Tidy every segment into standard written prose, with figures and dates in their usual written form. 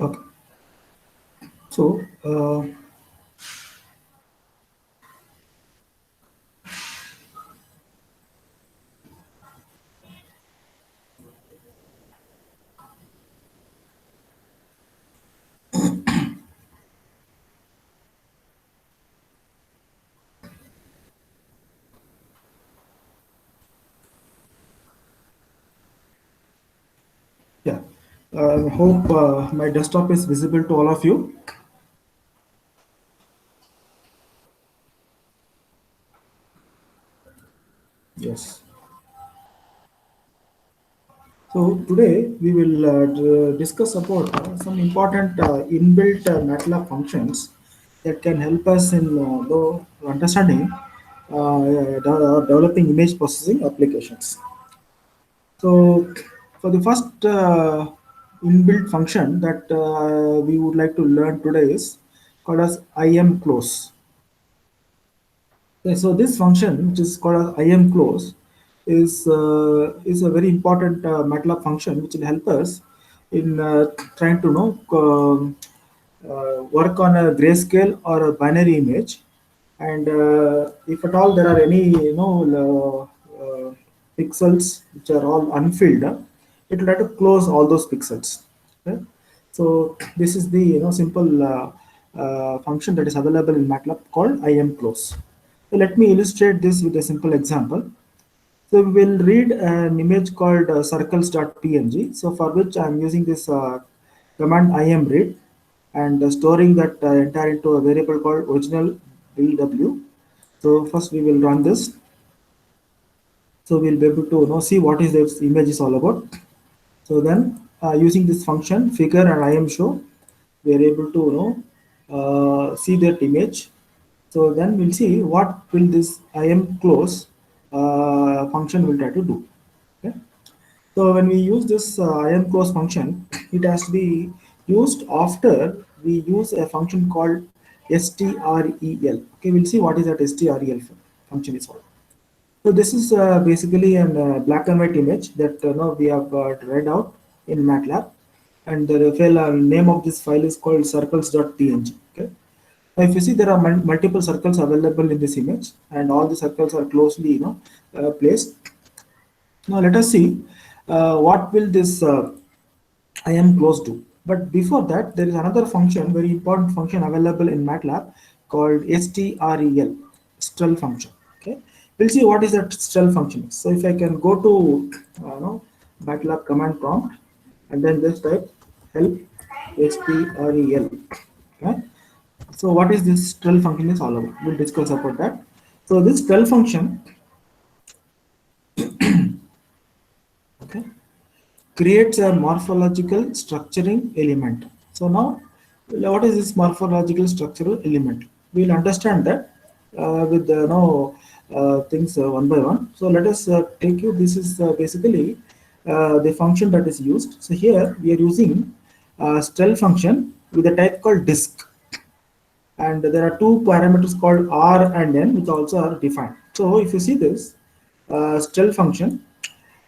Okay. So, yeah, I hope my desktop is visible to all of you. Yes. So today we will discuss about some important inbuilt MATLAB functions that can help us in understanding developing image processing applications. So for the first inbuilt function that we would like to learn today is called as IMClose. Okay, so this function, which is called as IMClose, is a very important MATLAB function which will help us in trying to work on a grayscale or a binary image, and if at all there are any pixels which are all unfilled, it will try to close all those pixels. Okay? So this is the simple function that is available in MATLAB called IMClose. So let me illustrate this with a simple example. So we will read an image called circles.png. So for which I am using this command imread and storing that entire into a variable called original bw. So first we will run this. So we'll be able to see what is this image is all about. So then using this function figure and IMShow, we are able to see that image. So then we'll see what will this IMClose function will try to do. Okay. So when we use this IMClose function, it has to be used after we use a function called strel. Okay, we'll see what is that strel function is all. So this is basically a black and white image that now we have read out in MATLAB, and the file name of this file is called circles.png. Okay. Now, if you see, there are multiple circles available in this image, and all the circles are closely placed. Now let us see what will this I am close to. But before that, there is another function, very important function available in MATLAB called strel, strel function. Okay, we'll see what is that strel function. So if I can go to MATLAB command prompt and then just type help strel. Okay. So what is this strel function is all about? We'll discuss about that. So this strel function, okay, creates a morphological structuring element. So now, what is this morphological structural element? We'll understand that with the things one by one. So let us take you. This is basically the function that is used. So here we are using strel function with a type called disk, and there are two parameters called r and n which also are defined. So if you see this strel function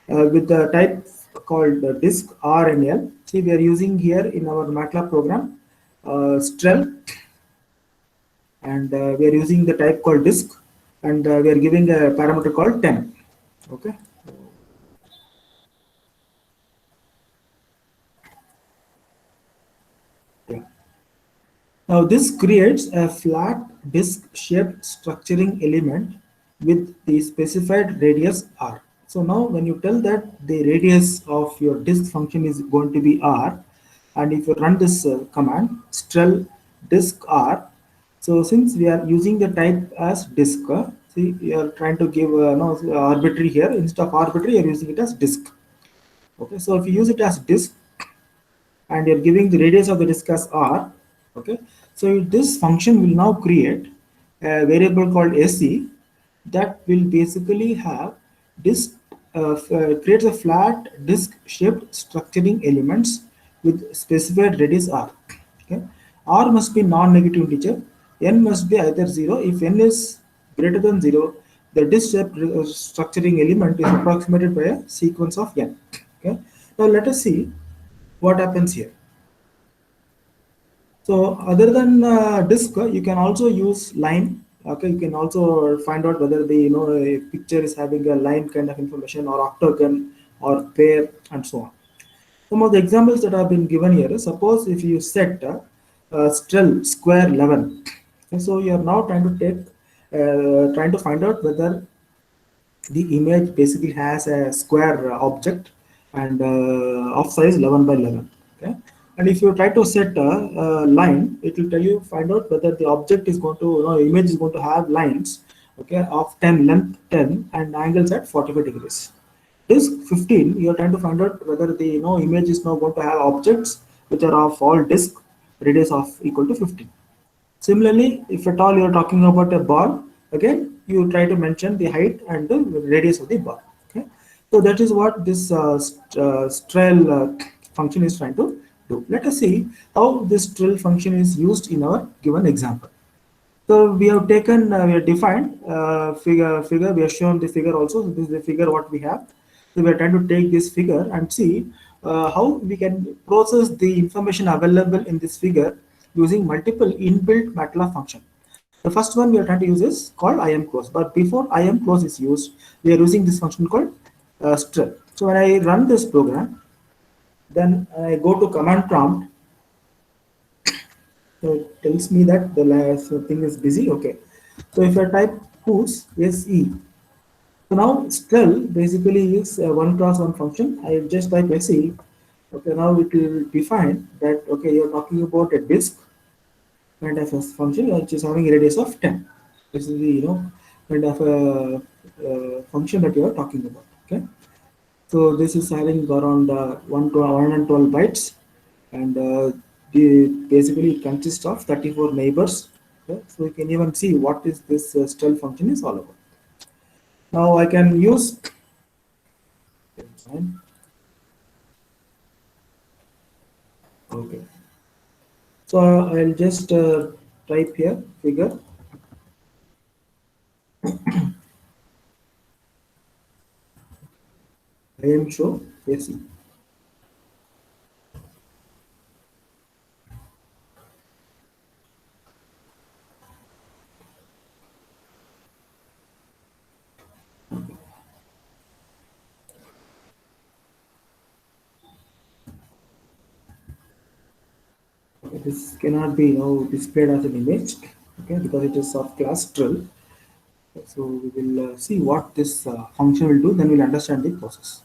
with the type called disk R and L. See, we are using here in our MATLAB program strel, and we are using the type called disk, and we are giving a parameter called 10. Okay. Yeah. Now this creates a flat disk shaped structuring element with the specified radius r. So now when you tell that the radius of your disk function is going to be r, and if you run this command strel disk r, so since we are using the type as disk, see we are trying to give no arbitrary here, instead of arbitrary you are using it as disk. Okay, so if you use it as disk and you're giving the radius of the disk as r, okay, so this function will now create a variable called sc that will basically have disk creates a flat disk shaped structuring elements with specified radius r. Okay, r must be non-negative integer, n must be either 0. If n is greater than 0, the disk shaped structuring element is approximated by a sequence of n. Okay, now let us see what happens here. So other than disk, you can also use line. Okay, you can also find out whether the a picture is having a line kind of information or octagon or pair and so on. Some of the examples that have been given here. Suppose if you set strel square 11, and so you are now trying to take trying to find out whether the image basically has a square object and of size 11 by 11. Okay, and if you try to set a line, it will tell you find out whether the object is going to image is going to have lines, okay, of 10 length 10 and angles at 45 degrees. Disk 15, you are trying to find out whether the image is now going to have objects which are of all disk radius of equal to 15. Similarly, if at all you are talking about a ball, again you try to mention the height and the radius of the ball. Okay, so that is what this strel function is trying to do. Let us see how this strel function is used in our given example. So we have taken, we have defined figure. We have shown the figure also. So this is the figure what we have. So we are trying to take this figure and see how we can process the information available in this figure using multiple inbuilt MATLAB function. The first one we are trying to use is called IMClose. But before IMClose is used, we are using this function called strip. So when I run this program, then I go to command prompt. So it tells me that the last thing is busy. Okay. So if I type puts SE, so now strel basically is a one class one function. I just type SE. Okay, now it will define that okay, you're talking about a disk kind of a function which is having a radius of 10. This is the kind of a, function that you are talking about. Okay, so this is having around 112 bytes, and basically it consists of 34 neighbors. Okay? So you can even see what is this strel function is all about. Now I can use okay. So I'll just type here figure. I am show AC. This cannot be displayed as an image, okay, because it is of class trill. So we will see what this function will do. Then we'll understand the process.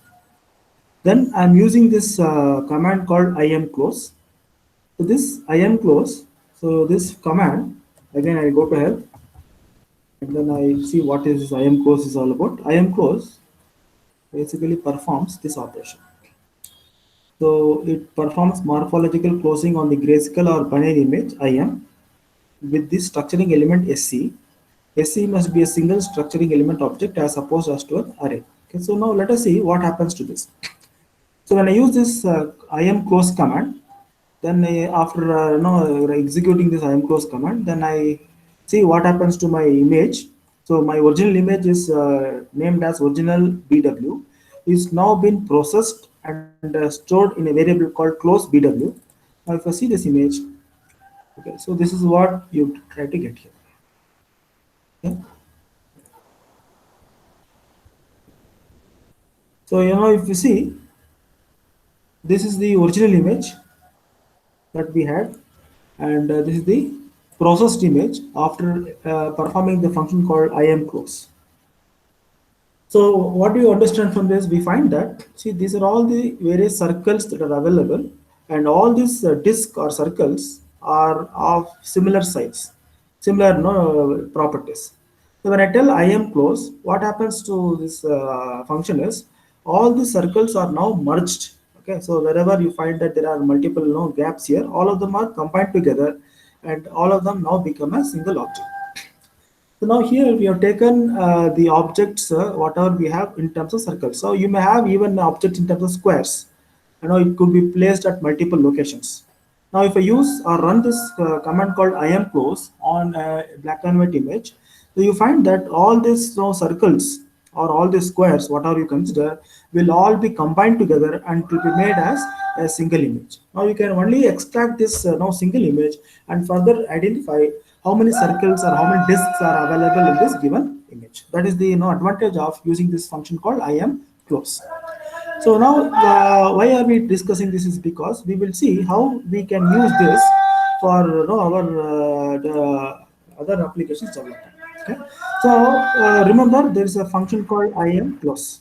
Then I'm using this command called imclose. So this imclose. So this command again I go to help, and then I see what is this imclose is all about. Imclose basically performs this operation. So it performs morphological closing on the grayscale or binary image IM with the structuring element SC. SC must be a single structuring element object as opposed as to an array. Okay, so now let us see what happens to this. So when I use this imclose command, then after executing this imclose command, then I see what happens to my image. So my original image is named as original BW, is now been processed and stored in a variable called close BW. Now if I see this image, okay, so this is what you try to get here. Okay. So if you see, this is the original image that we had, and this is the processed image after performing the function called imclose. So what do you understand from this? We find that see these are all the various circles that are available, and all these disk or circles are of similar size, similar properties. So when I tell imclose, what happens to this function is all the circles are now merged. Okay, so wherever you find that there are multiple gaps here, all of them are combined together, and all of them now become a single object. So now here we have taken the objects, whatever we have in terms of circles. So you may have even objects in terms of squares. It could be placed at multiple locations. Now if I use or run this command called imclose on a black and white image, so you find that all these circles or all the squares, whatever you consider, will all be combined together and it will be made as a single image. Now you can only extract this now single image and further identify how many circles or how many disks are available in this given image. That is the advantage of using this function called IMClose. So now, why are we discussing this? Is because we will see how we can use this for our the other applications development. Okay. So remember, there is a function called IMClose.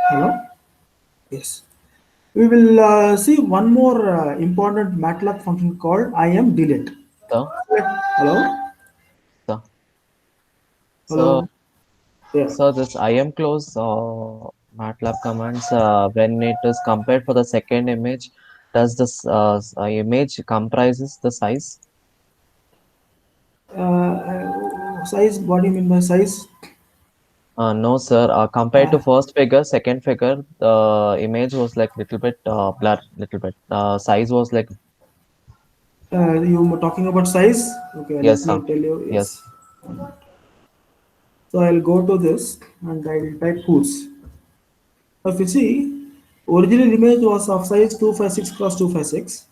Hello. Yes. We will see one more important MATLAB function called IMDelete. So, Hello. so, so, Hello. Yeah. so this IM close MATLAB commands when it is compared for the second image, does this image comprises the size? Size. What do you mean by size? No, sir. Compared to Uh, first figure, second figure, the image was like little bit blur, little bit. Size was like you were talking about size. Okay. Let yes, me sir. tell you. Yes. Yes. So I'll go to this and I will type whos. If you see, original image was of size 256 cross 256.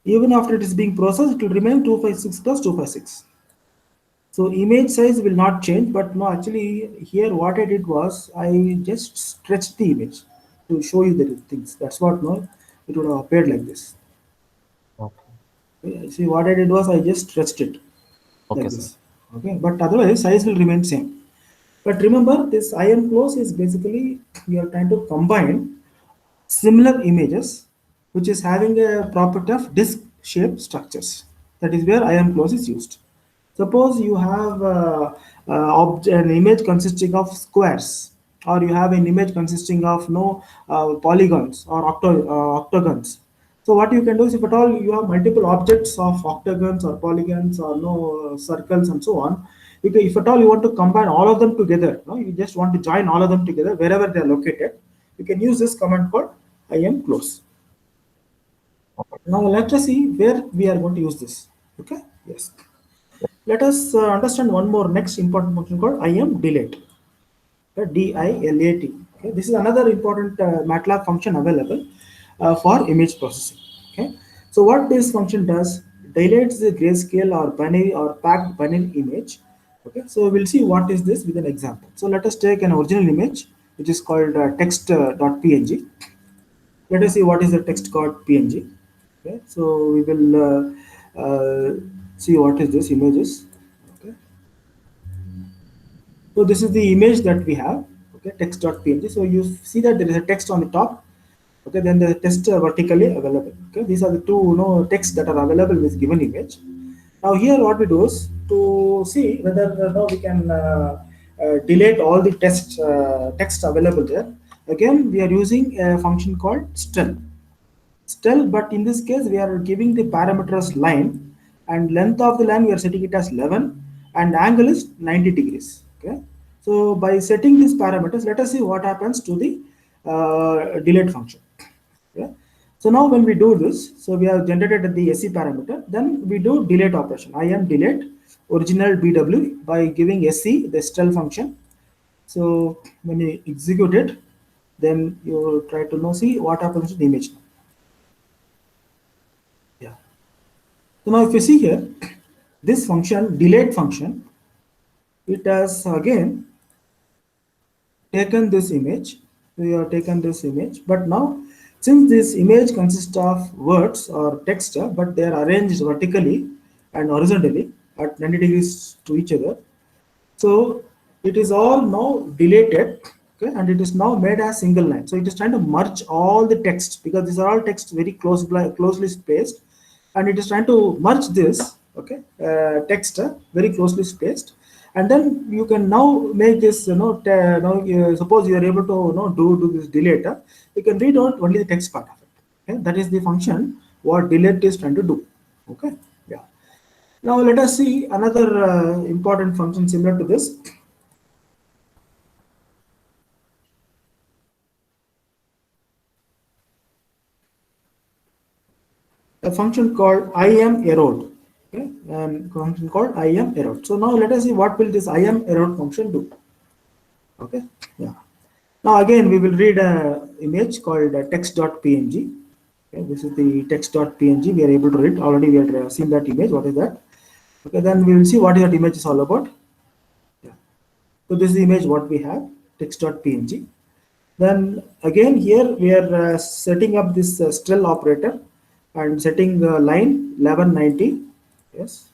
Even after it is being processed, it will remain 256 cross 256. So image size will not change, but no, actually here what I did was I just stretched the image to show you the things. That's what no, it would have appeared like this. Okay. Okay, see what I did was I just stretched it Okay, like sir. this. Okay, but otherwise size will remain same. But remember, this IM close is basically we are trying to combine similar images, which is having a property of disk shaped structures. That is where IM close is used. Suppose you have an image consisting of squares, or you have an image consisting of no polygons or octagons. So what you can do is, if at all you have multiple objects of octagons or polygons or no circles and so on, if at all you want to combine all of them together, no, you just want to join all of them together wherever they are located, you can use this command called IMClose. Now let us see where we are going to use this. Okay. Yes. Let us understand one more next important function called IMDelete. DILAT. Okay. This is another important MATLAB function available for image processing. Okay. So what this function does, deletes the grayscale or binary or packed binary image. Okay. So we'll see what is this with an example. So let us take an original image which is called text.png. Let us see what is the text called PNG. Okay. So we will see what is this images. Okay. So this is the image that we have, okay, text.png. So you see that there is a text on the top, okay, then the text vertically available. Okay, these are the two texts that are available with given image. Now here what we do is to see whether we can delete all the text available there. Again, we are using a function called stell, but in this case we are giving the parameters line, and length of the line we are setting it as 11 and angle is 90 degrees. Okay, so by setting these parameters, let us see what happens to the delete function. Okay, so now when we do this, so we have generated the SE parameter, then we do delete operation. I am delete original BW by giving SE the stell function. So when you execute it, then you try to know see what happens to the image. Yeah. So now if you see here, this function, delete function, it has again taken this image. We have taken this image, but now since this image consists of words or text, but they are arranged vertically and horizontally at 90 degrees to each other. So it is all now deleted, okay, and it is now made as single line. So it is trying to merge all the text because these are all text very closely spaced, and it is trying to merge this, okay, text very closely spaced, and then you can now make this, now suppose you are able to do this delete, you can read out only the text part of it. Okay, that is the function what delete is trying to do. Okay, yeah. Now let us see another important function similar to this. A function called IMErode. Okay, and function called IMErode. So now let us see what will this IMErode function do. Okay, yeah. Now again, we will read a image called text.png. Okay, this is the text.png. We are able to read already. We have seen that image. What is that? Okay, then we will see what that image is all about. Yeah. So this is the image what we have, text.png. Then again here we are setting up this strel operator and setting line 1190. Yes.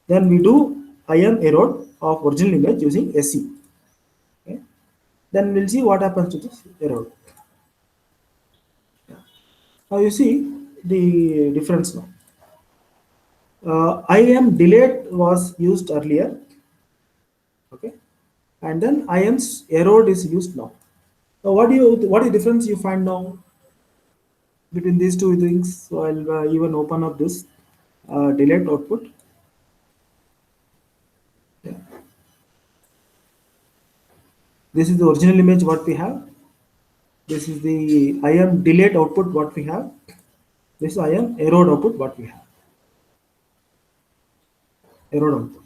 Then we do IM error of original image using SE. Okay. Then we'll see what happens to this error. Now you see the difference now. IM delayed was used earlier, okay, and then IM's error is used now. Now what is the difference you find now between these two things? So I'll even open up this delayed output. Yeah. This is the original image what we have. This is the IM delayed output what we have. This is IM error output what we have. Error output.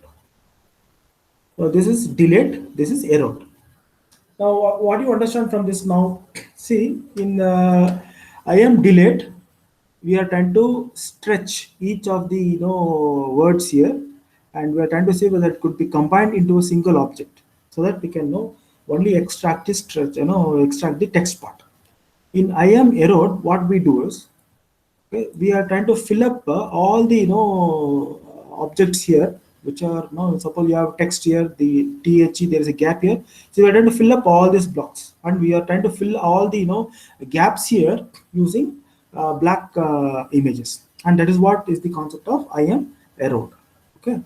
So this is delayed. This is error. Now, what do you understand from this now? See, in I am delayed, we are trying to stretch each of the words here, and we are trying to see whether it could be combined into a single object, so that we can know only extract the stretch, extract the text part. In I am error, what we do is, okay, we are trying to fill up all the objects here, which are suppose you have text here, the the, there is a gap here, so we are trying to fill up all these blocks, and we are trying to fill all the gaps here using black images, and that is what is the concept of IM error. Okay,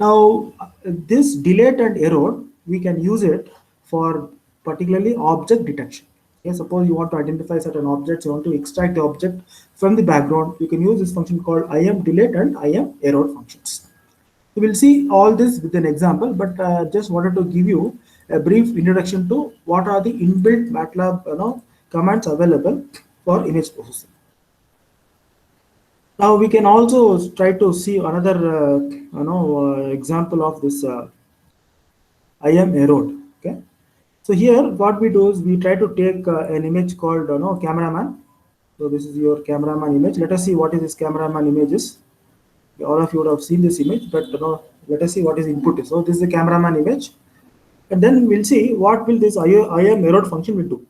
now this delayed and error, we can use it for particularly object detection. Okay, suppose you want to identify certain objects, you want to extract the object from the background, you can use this function called IM delete and IM error functions. We will see all this with an example, but just wanted to give you a brief introduction to what are the inbuilt MATLAB commands available for image processing. Now we can also try to see another example of this IM error. Okay, so here what we do is we try to take an image called cameraman. So this is your cameraman image. Let us see what is this cameraman image is. All of you would have seen this image, but let us see what is input is. So this is the cameraman image, and then we'll see what will this IM error function will do.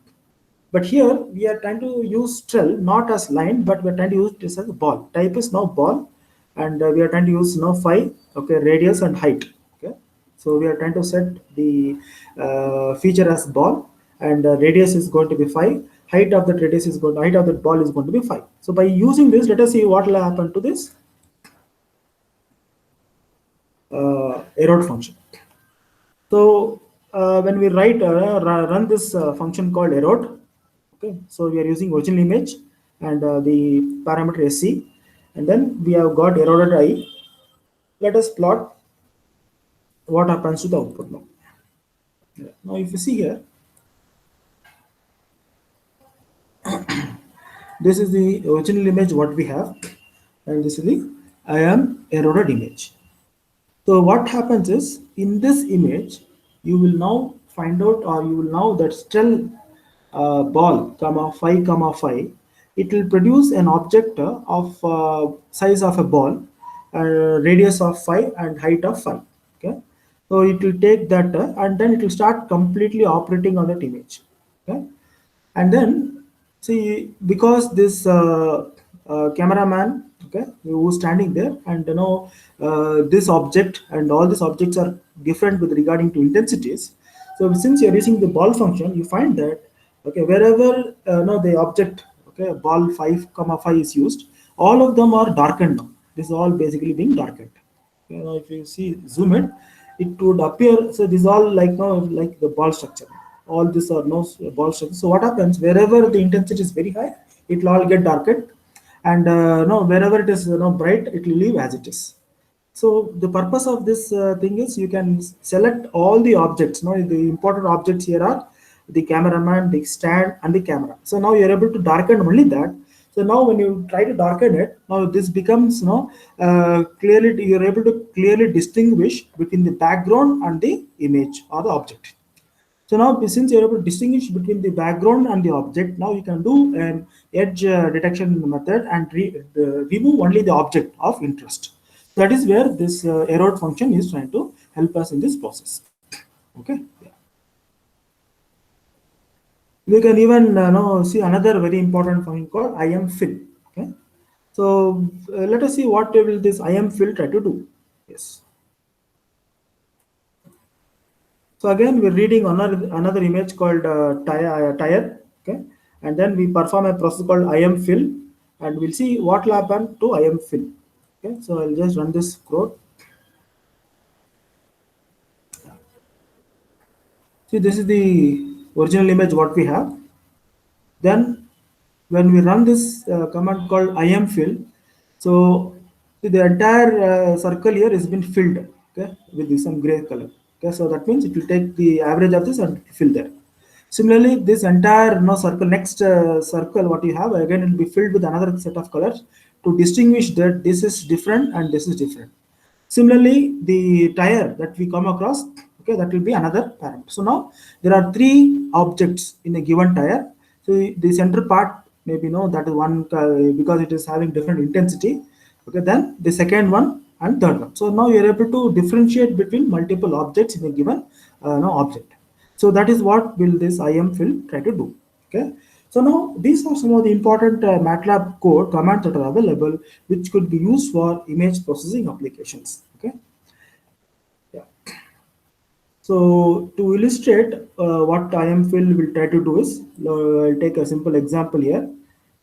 But here we are trying to use strel not as line, but we are trying to use this as a ball. Type is now ball, and we are trying to use phi, okay, radius and height. Okay, so we are trying to set the feature as ball, and radius is going to be phi. Height of that radius is going. Height of that ball is going to be phi. So by using this, let us see what will happen to this error function. So when we run this function called error, okay, so we are using original image and the parameter SC, and then we have got error.I. Let us plot what happens to the output now. Yeah. Now if you see here, this is the original image what we have, and this is the I am error image. So what happens is, in this image, you will now find out, or you will know that strel ball comma phi, it will produce an object of size of a ball, radius of phi and height of phi. Okay, so it will take that and then it will start completely operating on that image. Okay, and then see, because this cameraman, okay, who's standing there, and this object and all these objects are different with regarding to intensities. So since you're using the ball function, you find that, okay, wherever the object, okay, ball 5 comma 5 is used, all of them are darkened now. This is all basically being darkened. If you see zoom in, it would appear, so this is all like like the ball structure. All these are no ball structure. So what happens, wherever the intensity is very high, it will all get darkened, and no, wherever it is bright, it will leave as it is. So the purpose of this thing is, you can select all the objects. Now the important objects here are the cameraman, the stand, and the camera. So now you are able to darken only that. So now when you try to darken it, now this becomes clearly, you are able to clearly distinguish between the background and the image or the object. So now, since you're able to distinguish between the background and the object, now you can do an edge detection method and remove only the object of interest. That is where this erode function is trying to help us in this process. Okay. Yeah. We can even now see another very important function called IMFill. Okay. So let us see what will this IMFill try to do. Yes. So again, we're reading another image called tire, okay, and then we perform a process called IMFill, and we'll see what will happen to IMFill. Okay, so I'll just run this code. See, this is the original image what we have. Then when we run this command called IMFill, so the entire circle here has been filled, okay, with some gray color. Okay, so that means it will take the average of this and fill there. Similarly, this entire circle, next circle, what you have again will be filled with another set of colors to distinguish that this is different and this is different. Similarly, the tire that we come across, okay, that will be another parameter. So now there are three objects in a given tire. So the center part, maybe that is one because it is having different intensity. Okay, then the second one and third one. So now you are able to differentiate between multiple objects in a given object. So that is what will this IMFill try to do. Okay. So now these are some of the important MATLAB code commands that are available, which could be used for image processing applications. Okay. Yeah. So to illustrate what IMFill will try to do is, I'll take a simple example here.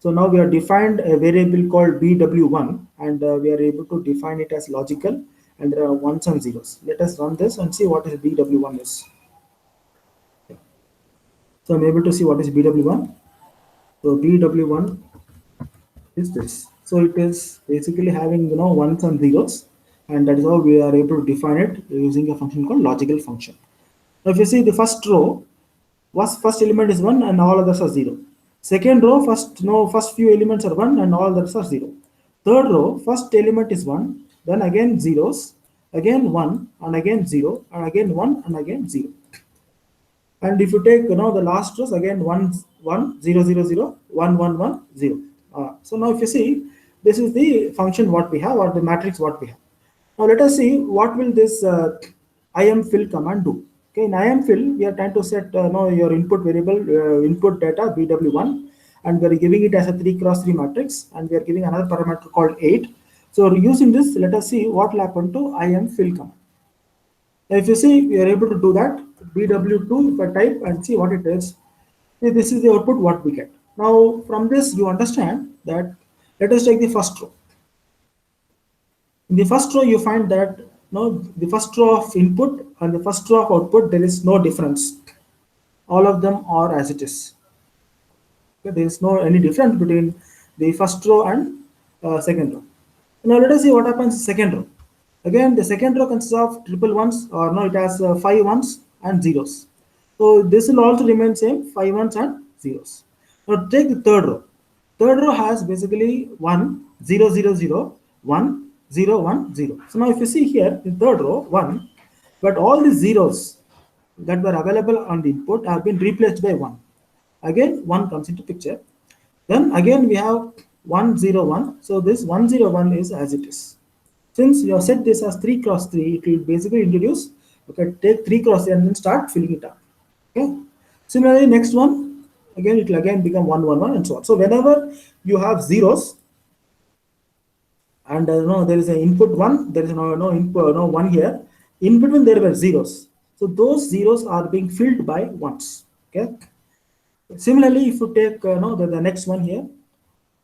So now we have defined a variable called BW1, and we are able to define it as logical, and there are ones and zeros. Let us run this and see what is BW1 is. So I'm able to see what is BW1. So BW1 is this. So it is basically having ones and zeros, and that is how we are able to define it using a function called logical function. Now if you see the first row, first element is 1 and all others are 0. Second row, first few elements are 1 and all others are 0. Third row, first element is 1, then again zeros, again 1 and again 0 and again 1 and again 0. And if you take the last rows, again 1 1 0 0 0 1 1 1 0. So now if you see, this is the function what we have, or the matrix what we have. Now let us see what will this IMFill command do. Okay, in IMFill we are trying to set your input variable, input data BW1, and we are giving it as a 3x3 matrix, and we are giving another parameter called 8. So using this, let us see what will happen to IMFill command. If you see, we are able to do that, BW2 per type, and see what it is. See, this is the output what we get. Now from this you understand that, let us take the first row. In the first row you find that the first row of input and the first row of output, there is no difference. All of them are as it is. Okay, there is no any difference between the first row and second row. Now let us see what happens in second row. Again, the second row consists of triple ones, or it has 5 ones and zeros. So this will also remain same, 5 ones and zeros. Now take the third row. Third row has basically 1 0 0 0 1 0 1 0. So now if you see here, the third row 1, but all the zeros that were available on the input have been replaced by 1. Again 1 comes into picture. Then again we have 1 0 1. So this 1 0 1 is as it is. Since you have set this as 3x3, it will basically introduce, okay, take 3x3 and then start filling it up. Okay. Similarly, next one, again it will again become 1 1 1 and so on. So whenever you have zeros, and there is an input 1, there is no input 1 here. In between there were zeros. So those zeros are being filled by ones. Okay. Similarly, if you take the next one here,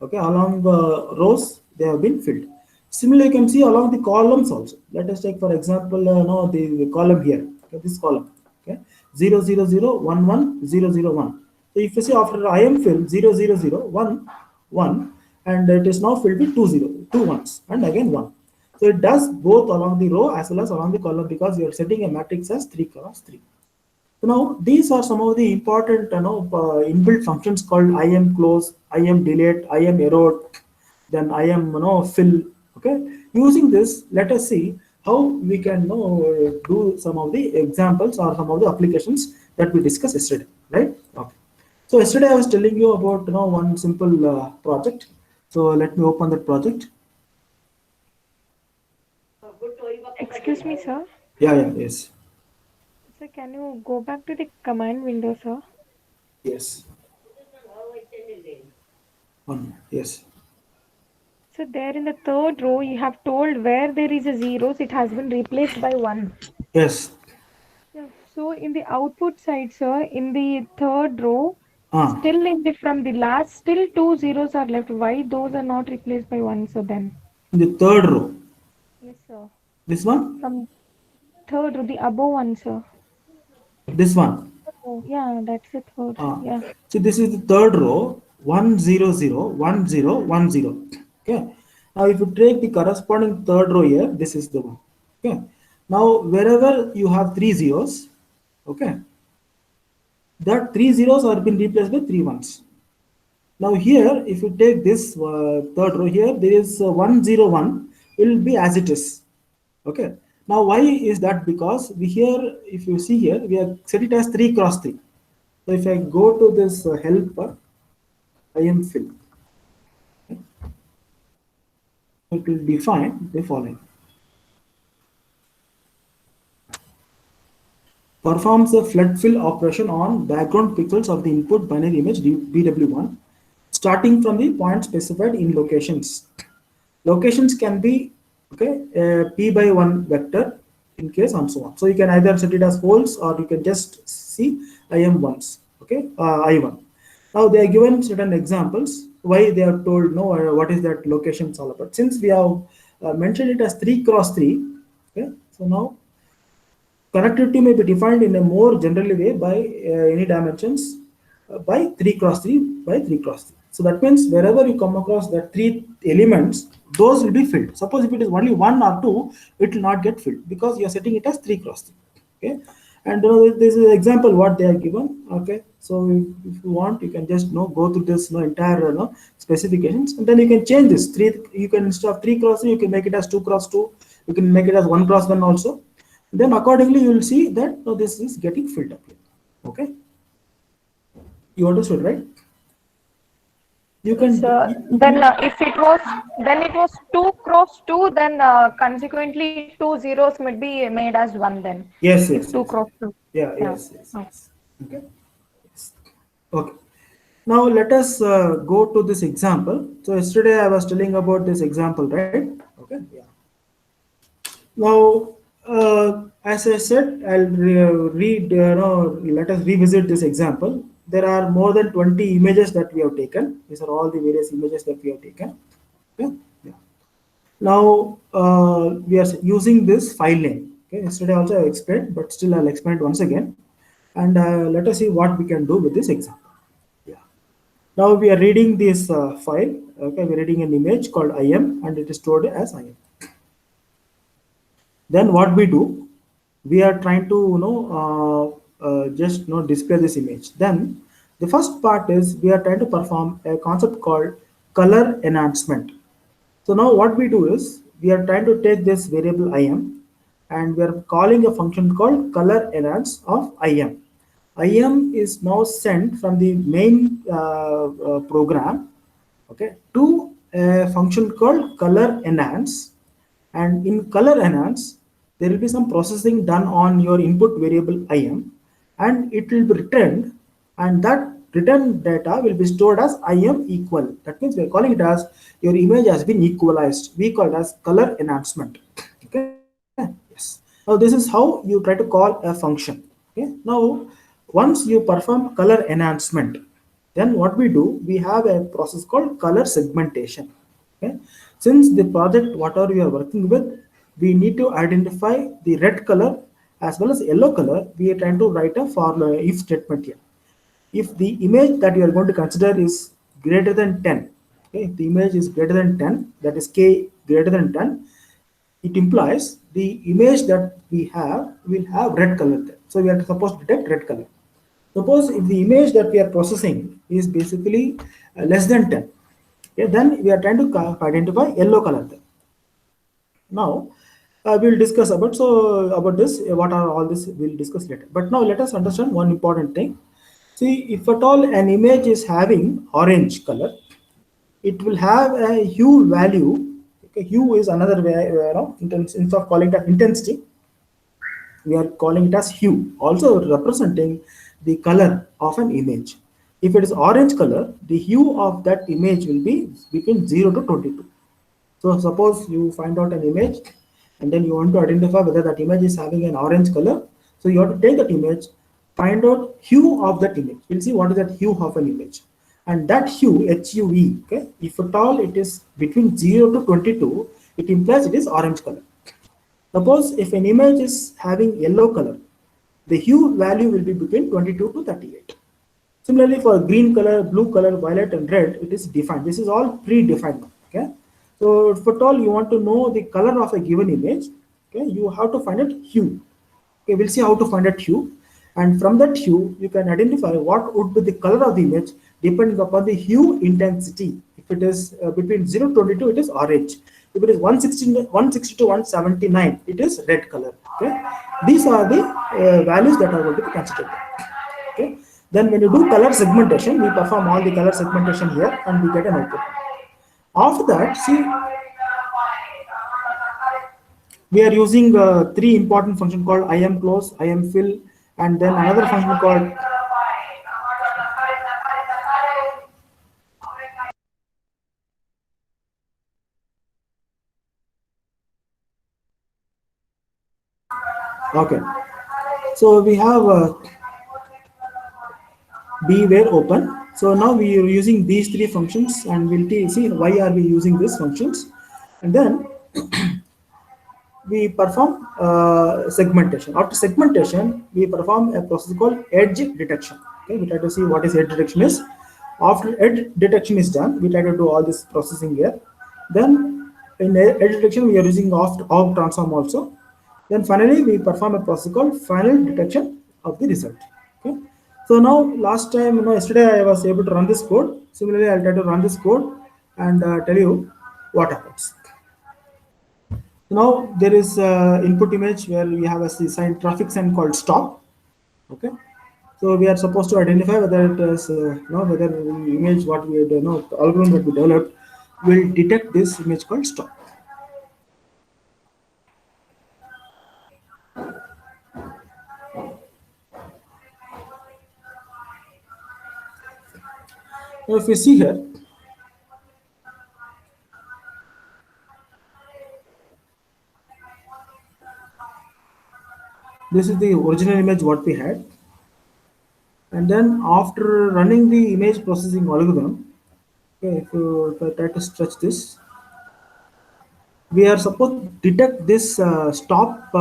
okay, along the rows they have been filled. Similarly, you can see along the columns also. Let us take, for example, the column here. Okay, this column. Okay, 0 0 0 1 1 0 0 1. So if you see after IMFill 0 0 0 1 1, and it is now filled with 2 ones and again 1. So it does both along the row as well as along the column, because you are setting a matrix as 3x3. So now these are some of the important inbuilt functions called IMClose, IMDelete, IMErode, then IMfill. Okay, using this, let us see how we can do some of the examples or some of the applications that we discussed yesterday, right? Okay. So yesterday I was telling you about one simple project. So let me open that project. Excuse me, sir. Yeah, yes, Sir, can you go back to the command window, sir? yes. Yes, So there in the third row, you have told where there is a zeros, it has been replaced by 1. yes. Yeah. So in the output side, sir, in the third row, Ah, still in the from the last, still two zeros are left. Why those are not replaced by 1, so then? in the third row. Yes, sir. This one, From third row, the above one, sir. this one. Oh, yeah, that's the third. Ah, Yeah. so this is the third row. 100 10 10. Okay. Now if you take the corresponding third row here, this is the one. Okay. Now wherever you have three zeros, okay, that three zeros are been replaced by three ones. Now here, if you take this third row here, there is 101 will be as it is. Okay. Now why is that? Because we here, if you see here, we have set it as 3 cross 3. So if I go to this helper, I am fill. It will define the following. Performs a flood fill operation on background pixels of the input binary image BW1, starting from the point specified in locations. Locations can be p by 1 vector in case and so on. So you can either set it as holes or you can just see im ones. Okay, I1. Now they are given certain examples why they are told no what is that locations all about. Since we have mentioned it as 3 cross 3. Okay, so now connectivity may be defined in a more general way by any dimensions by 3 cross 3 by 3 cross 3. So that means wherever you come across that three elements, those will be filled. Suppose if it is only one or two, it will not get filled because you are setting it as 3 cross 3. Okay. And this is an example what they are given. Okay. So if you want, you can just go through this entire specifications, and then you can change this. You can instead of 3 cross 3, you can make it as 2 cross 2. You can make it as 1 cross 1 also. Then accordingly you will see that this is getting filled up here. Okay, you understood, right? You Yes, can sir. Then if it was, then it was 2 cross 2, then consequently two zeros might be made as 1 then. yes, If yes, 2 yes, cross 2. yeah, Yeah. Oh. yes. Okay, yes. Okay, now let us go to this example. So yesterday I was telling about this example, right? Okay, yeah. Now, as I said, I'll read, let us revisit this example. There are more than 20 images that we have taken. These are all the various images that we have taken. Okay. Yeah. Now, we are using this file name. Okay. Yesterday also I explained, but still I'll explain it once again. And let us see what we can do with this example. Yeah. Now we are reading this file. Okay. We're reading an image called IM, and it is stored as IM. Then what we do, we are trying to just display this image. Then the first part is we are trying to perform a concept called color enhancement. So now what we do is we are trying to take this variable im, and we are calling a function called color enhance of im. Im is now sent from the main program, okay, to a function called color enhance. And in color enhance, there will be some processing done on your input variable im, and it will be returned, and that return data will be stored as im equal. That means we are calling it as your image has been equalized. We call it as color enhancement. Okay, yes. Now this is how you try to call a function. Okay, now once you perform color enhancement, then what we do, we have a process called color segmentation. Okay, since the project whatever we are working with, we need to identify the red color as well as yellow color. We are trying to write a for if statement here. If the image that you are going to consider is greater than 10, okay, if the image is greater than 10, that is k greater than 10, it implies the image that we have will have red color there. So we are supposed to detect red color. Suppose if the image that we are processing is basically less than 10, okay, then we are trying to identify yellow color there. Now, we'll discuss about about this. What are all this? We'll discuss later. But now let us understand one important thing. See, if at all an image is having orange color, it will have a hue value. Okay, hue is another way, instead of calling that intensity, we are calling it as hue, also representing the color of an image. If it is orange color, the hue of that image will be between 0 to 22. So suppose you find out an image and then you want to identify whether that image is having an orange color. So you have to take that image, find out hue of that image. We'll see what is that hue of an image. And that hue, HUE, okay, if at all it is between 0 to 22, it implies it is orange color. Suppose if an image is having yellow color, the hue value will be between 22 to 38. Similarly, for green color, blue color, violet, and red, it is defined. This is all predefined. Okay. So, if at all you want to know the color of a given image, okay, you have to find out hue. Okay, we'll see how to find out hue, and from that hue, you can identify what would be the color of the image depending upon the hue intensity. If it is between 0 to 22, it is orange. If it is 160 to 179, it is red color. Okay, these are the values that are going to be considered. Okay, then when you do color segmentation, we perform all the color segmentation here, and we get an output. After that, see, we are using three important functions called IMClose, IMFill, and then another function called okay. So we have beware open. So now we are using these three functions, and we'll see why are we using these functions, and then we perform segmentation. After segmentation, we perform a process called edge detection. Okay, we try to see what is edge detection is. After edge detection is done, we try to do all this processing here. Then in edge detection, we are using off transform also. Then finally, we perform a process called final detection of the result. Okay. So now, last time, yesterday I was able to run this code. Similarly, I'll try to run this code and tell you what happens. Now there is input image where we have a sign, traffic sign called stop. Okay, so we are supposed to identify whether it is whether the image what we the algorithm that we developed will detect this image called stop. Now if you see here, this is the original image what we had, and then after running the image processing algorithm, okay, if I try to stretch this, we are supposed to detect this stop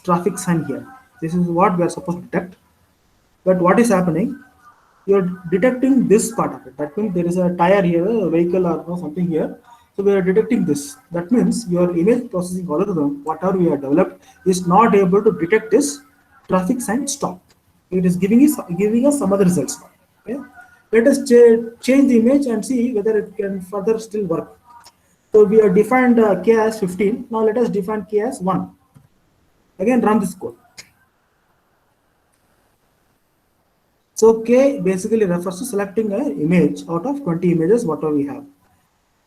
traffic sign here. This is what we are supposed to detect. But what is happening? You're detecting this part of it. That means there is a tire here, a vehicle or something here. So we are detecting this. That means your image processing algorithm, whatever we have developed, is not able to detect this traffic sign stop. It is giving us some other results. Okay? Let us change the image and see whether it can further still work. So we have defined k as 15. Now let us define k as 1. Again, run this code. So k basically refers to selecting an image out of 20 images, whatever we have.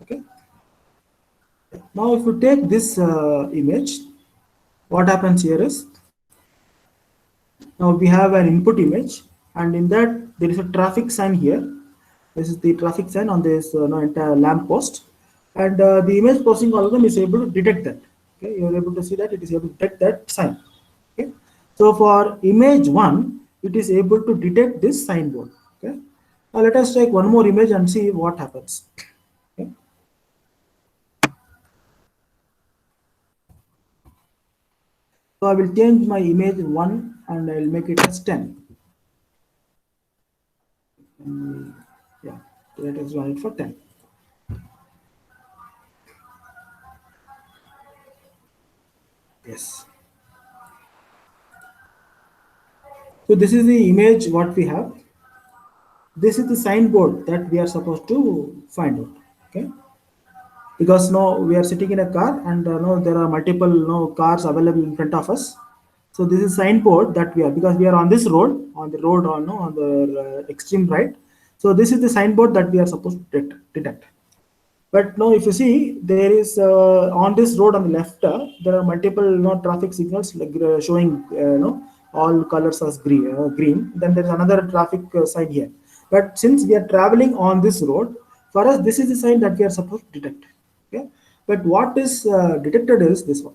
Okay. Now if you take this image, what happens here is, now we have an input image, and in that there is a traffic sign here. This is the traffic sign on this entire lamp post, and the image processing algorithm is able to detect that. Okay, you are able to see that it is able to detect that sign. Okay, so for image 1, it is able to detect this signboard. Okay, now let us take one more image and see what happens. Okay. So I will change my image 1 and I will make it as 10. Yeah, let us run it for 10. Yes. So this is the image what we have. This is the signboard that we are supposed to find out. Okay. because no, we are sitting in a car and no, there are multiple no cars available in front of us. So this is signboard that we are, because we are on this road, on the road on no, on the extreme right. So this is the signboard that we are supposed to detect. But now, if you see, there is on this road on the left, there are multiple traffic signals like showing all colors as green. Green. Then there is another traffic sign here. But since we are traveling on this road, for us this is the sign that we are supposed to detect. Okay. But what is detected is this one.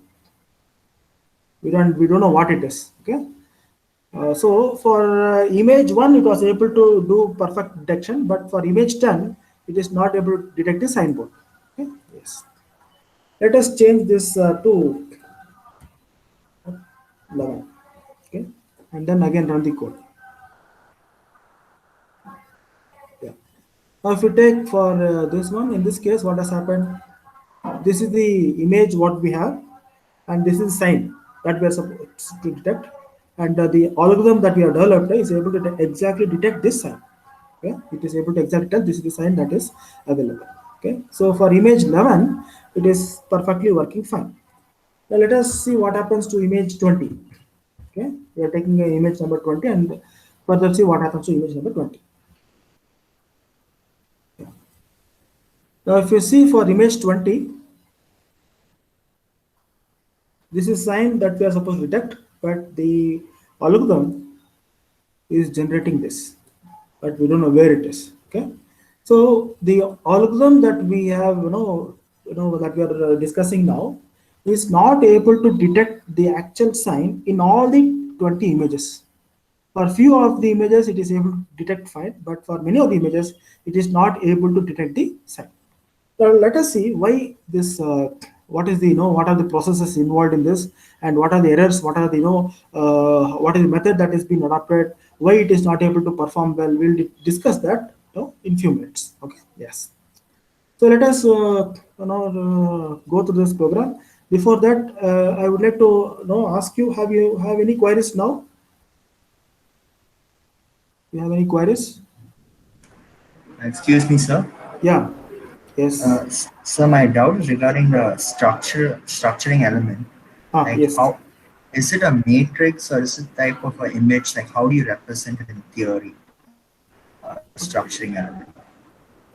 We don't know what it is. Okay. So for image 1, it was able to do perfect detection, but for image 10, it is not able to detect the signboard. Okay? Yes. Let us change this to 11. Okay, and then again run the code. Yeah. Now, if you take for this one, in this case, what has happened? This is the image what we have, and this is sign that we are supposed to detect, and the algorithm that we have developed is able to exactly detect this sign. Okay, it is able to exactly tell this is the sign that is available. Okay, so for image 11, it is perfectly working fine. Now let us see what happens to image 20. Okay, we are taking a image number 20 and further see what happens to image number 20. Now if you see for image 20, this is sign that we are supposed to detect, but the algorithm is generating this, but we don't know where it is. Okay, so the algorithm that we have, that we are discussing now, is not able to detect the actual sign in all the 20 images. For few of the images, it is able to detect fine, but for many of the images, it is not able to detect the sign. So let us see why this. What is the what are the processes involved in this, and what are the errors? What are the what is the method that is being adopted? Why it is not able to perform well? We'll discuss that in few minutes. Okay. Yes. So let us go through this program. Before that, I would like to ask you: Have you have any queries now? You have any queries? Excuse me, sir. Yeah. Yes. So my doubt is regarding the structuring element. Ah. Like, Yes. how is it a matrix or is it type of an image? Like, how do you represent it in theory? Structuring element.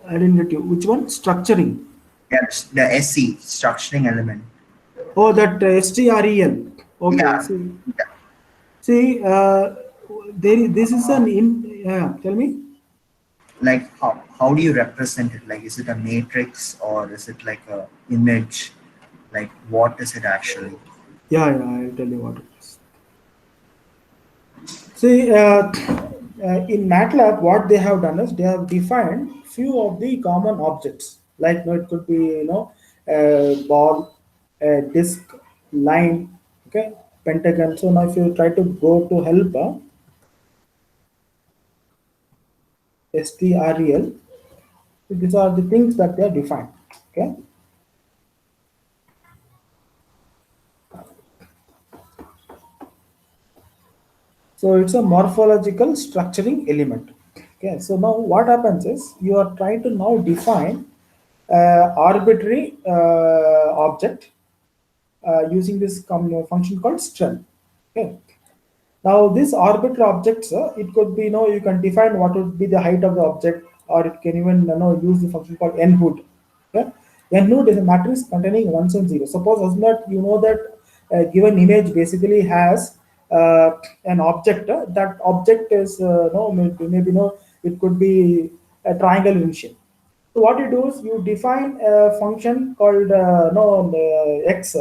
I didn't get you. Which one? Structuring. Yeah, the SE structuring element. Oh, that STREL. Okay. Yeah, See, this is an in. Yeah. Tell me. like how do you represent it? Like, is it a matrix or is it like a image? Like, what is it actually? Yeah. Yeah. I'll tell you what it is. See, in MATLAB, what they have done is they have defined few of the common objects. Like, it could be a ball, a disk, line, okay, pentagon. So now, if you try to go to help STREL, these are the things that they are defined. Okay. So it's a morphological structuring element. Okay, so now what happens is you are trying to now define arbitrary object using this function called strlen. Okay. Now this arbitrary objects, it could be you can define what would be the height of the object, or it can even use the function called nHood. Okay. nHood is a matrix containing ones and zeros. Suppose assume that you know that a given image basically has an object. That object is no maybe it could be a triangle in shape. So what you do is you define a function called x,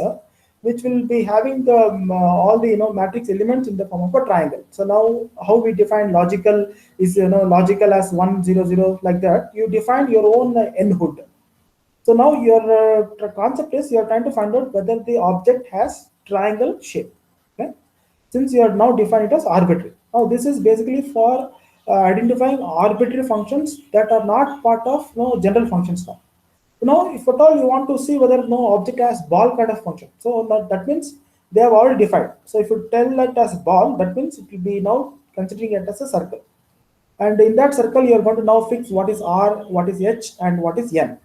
which will be having the all the matrix elements in the form of a triangle. So now how we define logical is logical as 100 like that. You define your own nHood. So now your concept is you are trying to find out whether the object has triangle shape. Okay? Since you are now defining it as arbitrary. Now this is basically for identifying arbitrary functions that are not part of general functions now. Now, if at all you want to see whether no object has ball kind of function, so that means they have already defined. So if you tell it as ball, that means it will be now considering it as a circle. And in that circle, you are going to now fix what is R, what is H, and what is N.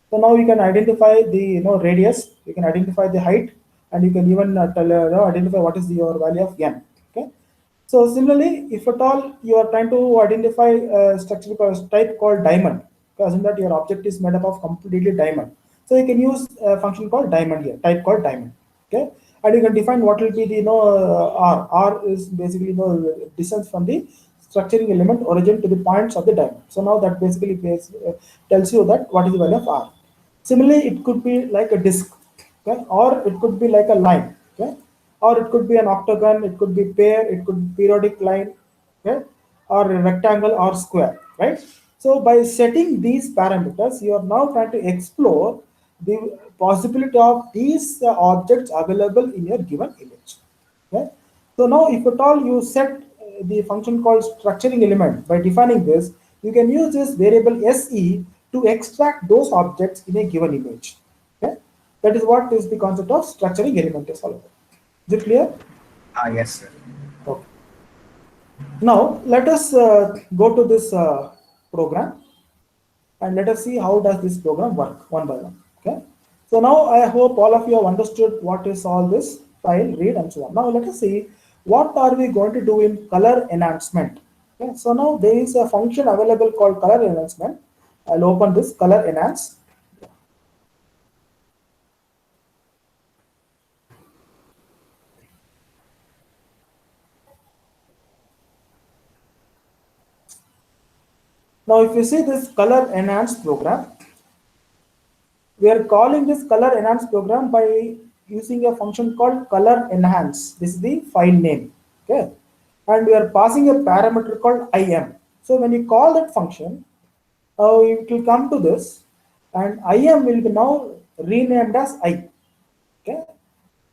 So now you can identify the radius, you can identify the height, and you can even identify what is your value of n. Okay. So similarly, if at all you are trying to identify a structure type called diamond, because in that your object is made up of completely diamond. So you can use a function called diamond here, type called diamond. Okay, and you can define what will be the r. R is basically distance from the structuring element origin to the points of the diamond. So now that basically tells you that what is the value of r. Similarly, it could be like a disk, okay, or it could be like a line, okay, or it could be an octagon, it could be pair, it could be periodic line, okay, or a rectangle or square, right? So by setting these parameters, you are now trying to explore the possibility of these objects available in your given image. Okay? So now if at all you set the function called structuring element, by defining this, you can use this variable SE to extract those objects in a given image. Okay? That is what is the concept of structuring element is all about. Is it clear? Yes, sir. Okay. Now let us go to this program and let us see how does this program work one by one. Okay. So now I hope all of you have understood what is all this file, read, and so on. Now let us see what are we going to do in color enhancement. Okay. So now there is a function available called color enhancement. I'll open this color enhance. Now if you see this color enhance program, we are calling this color enhance program by using a function called color enhance. This is the file name. Okay. And we are passing a parameter called im. So when you call that function, it will come to this, and im will be now renamed as I. Okay.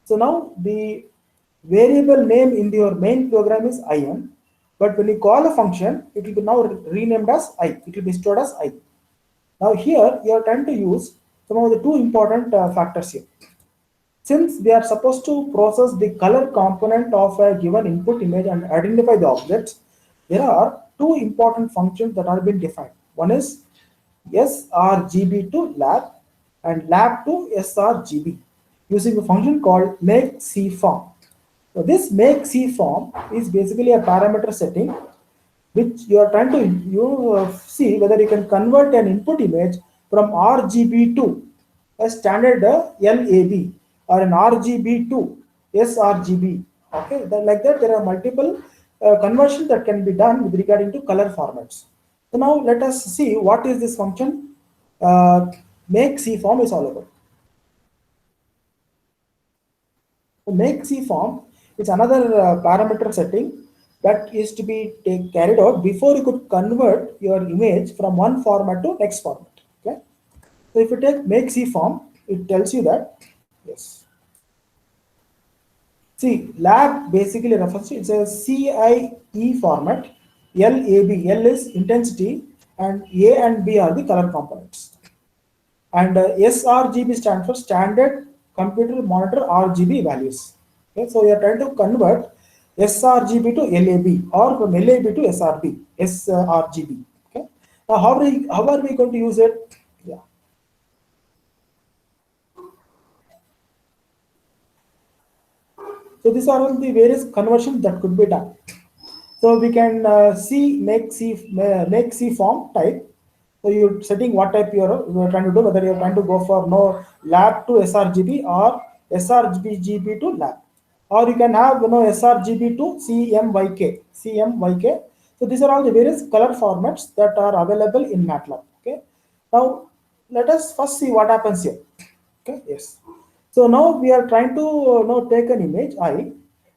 So now the variable name in your main program is im, but when you call a function, it will be now renamed as I. It will be stored as I. Now here you are trying to use some of the two important factors here. Since we are supposed to process the color component of a given input image and identify the objects, there are two important functions that are being defined. One is sRGB to lab and lab to sRGB using a function called makeCForm. So this makeCForm is basically a parameter setting which you are trying to see whether you can convert an input image from RGB to a standard LAB or an RGB to sRGB. Okay, like that there are multiple conversions that can be done with regarding to color formats. So now let us see what is this function makeCForm is all about. So makeCForm is another parameter setting that is to be carried out before you could convert your image from one format to next format. Okay. So if you take makeCForm, it tells you that yes. See, lab basically refers to it's a CIE format. LAB, L is intensity, and A and B are the color components. And sRGB stands for standard computer monitor RGB values. Okay, so we are trying to convert sRGB to LAB or from LAB to sRGB. Okay. Now how are we going to use it? Yeah. So these are all the various conversions that could be done. So we can see makeCForm type. So you're setting what type you're trying to do, whether you're trying to go for no lab to sRGB or sRGB to lab, or you can have sRGB to CMYK. So these are all the various color formats that are available in MATLAB. Okay. Now let us first see what happens here. Okay. Yes. So now we are trying to take an image I,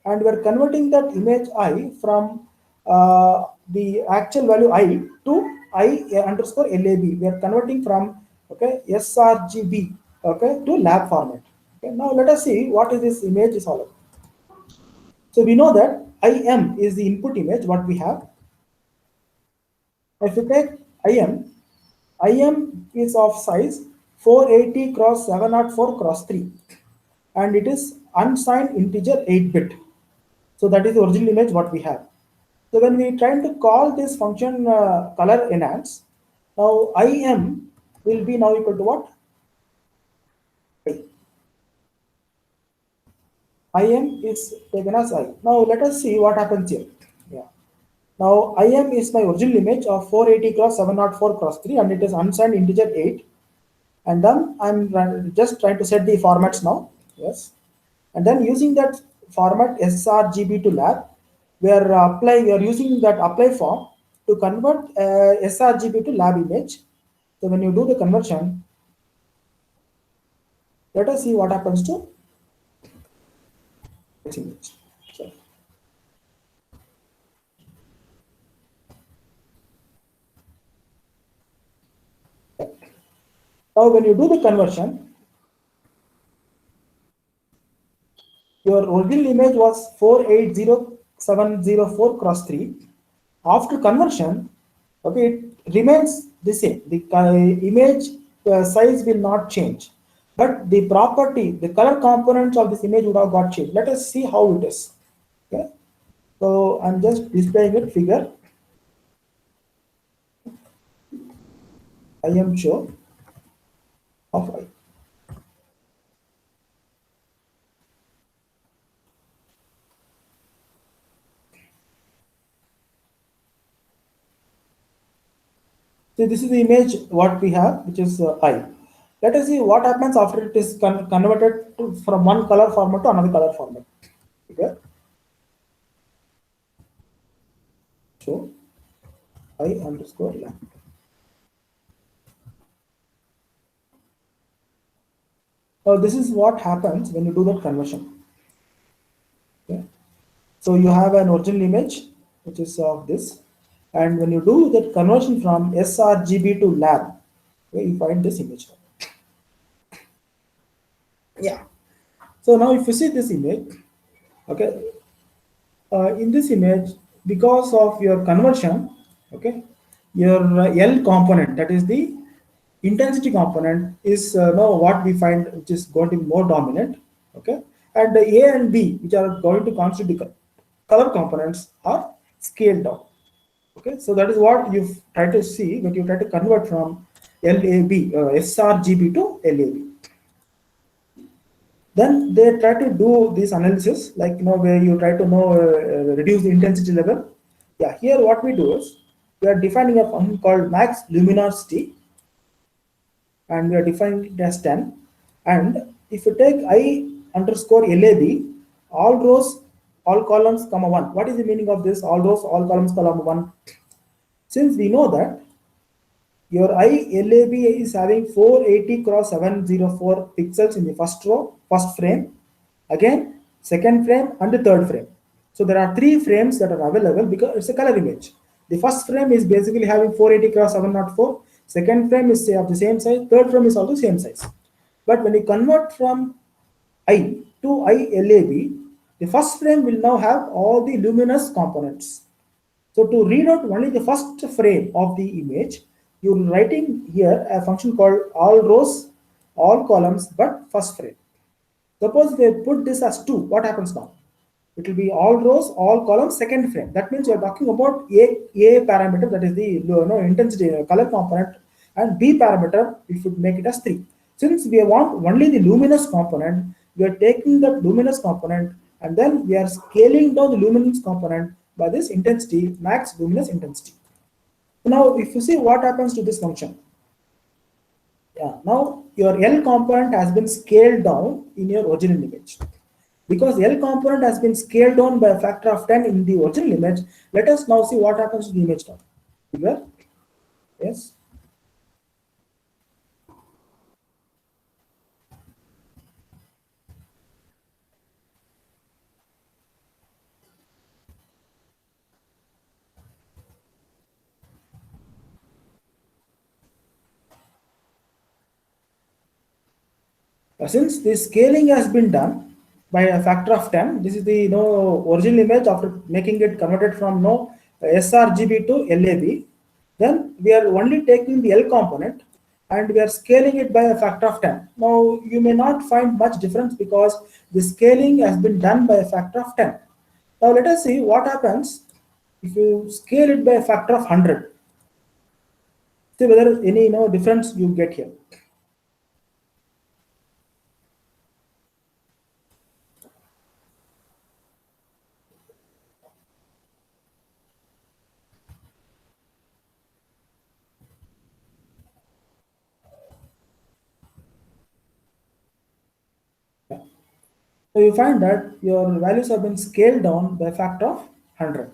and we are converting that image I from the actual value I to I underscore LAB. We are converting from sRGB to lab format. Okay. Now let us see what is this image is all about. So we know that IM is the input image what we have. If you take IM is of size 480 cross 704 cross 3, and it is unsigned integer 8-bit. So that is the original image what we have. So when we try to call this function color enhance, now IM will be now equal to what? IM is taken as I. Now let us see what happens here. Yeah. Now IM is my original image of 480 cross 704 cross 3 and it is unsigned integer 8. And then just trying to set the formats now. Yes. And then using that format sRGB to lab, we are using that apply form to convert sRGB to lab image. So when you do the conversion, let us see what happens to this image. So, now when you do the conversion, your original image was 480704 cross 3. After conversion, okay, it remains the same. The image size will not change, but the property, the color components of this image would have got changed. Let us see how it is. Okay, so I'm just displaying it figure. I am show of I. So this is the image what we have, which is I. Let us see what happens after it is converted from one color format to another color format. Okay. So I underscore lamp. Now this is what happens when you do that conversion. Okay. So you have an original image, which is of this, and when you do that conversion from sRGB to lab, okay, you find this image. Yeah. So now if you see this image, okay, in this image, because of your conversion, okay, your L component, that is the intensity component, is now what we find, which is going to be more dominant, okay, and the A and B, which are going to constitute the color components, are scaled down. Okay, so that is what you try to see when you try to convert from LAB, sRGB to LAB. Then they try to do this analysis, like where you try to reduce the intensity level. Yeah, here what we do is we are defining a function called max luminosity, and we are defining it as 10. And if you take I underscore LAB, all rows, all columns, comma 1. What is the meaning of this? All rows, all columns, column 1. Since we know that your ILAB is having 480 cross 704 pixels in the first row, first frame, again second frame and the third frame. So there are 3 frames that are available because it's a color image. The first frame is basically having 480 cross 704, second frame is of the same size, third frame is also same size. But when you convert from I to ILAB, the first frame will now have all the luminous components. So to read out only the first frame of the image, you're writing here a function called all rows, all columns, but first frame. Suppose they put this as 2, what happens now? It will be all rows, all columns, second frame. That means you're talking about A parameter, that is the intensity color component, and B parameter, we should make it as 3. Since we want only the luminous component, we are taking the luminous component and then we are scaling down the luminous component by this intensity, max luminous intensity. Now, if you see what happens to this function, yeah, now your L component has been scaled down in your original image. Because L component has been scaled down by a factor of 10 in the original image, let us now see what happens to the image now. Figure? Yes. Since the scaling has been done by a factor of 10, this is the original image after making it converted from sRGB to LAB, then we are only taking the L component and we are scaling it by a factor of 10. Now you may not find much difference because the scaling has been done by a factor of 10. Now let us see what happens if you scale it by a factor of 100. See whether any difference you get here. So you find that your values have been scaled down by a factor of 100.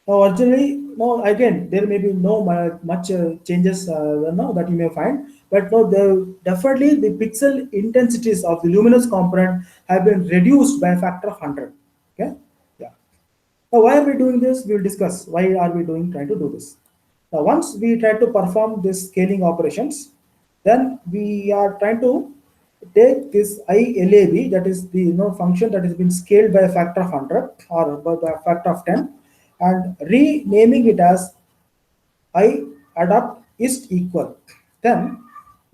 Now, originally, no, again, there may be no much changes no, that you may find, but no, definitely the pixel intensities of the luminous component have been reduced by a factor of 100. Okay, yeah. Now, why are we doing this? We will discuss why are we trying to do this. Now, once we try to perform this scaling operations, then we are trying to take this ILAB, that is the function that has been scaled by a factor of 100 or by a factor of 10, and renaming it as I adapt is equal. Then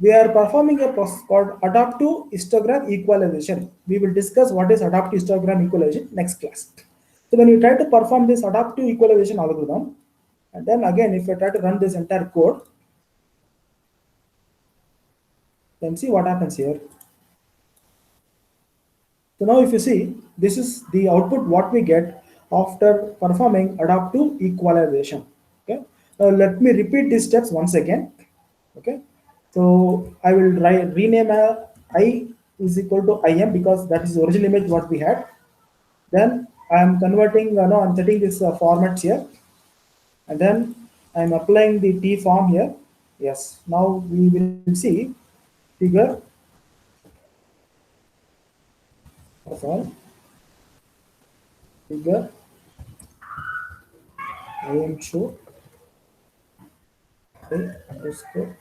we are performing a process called adaptive histogram equalization. We will discuss what is adaptive histogram equalization next class. So when you try to perform this adaptive equalization algorithm, and then again if I try to run this entire code, then see what happens here. So now if you see, this is the output what we get after performing adaptive equalization. Okay. Now let me repeat these steps once again. Okay. So I will rename I is equal to IM because that is the original image what we had. Then I am converting, I'm setting this formats here, and then I am applying the T form here. Yes. Now we will see figure of all figure IM show underscore.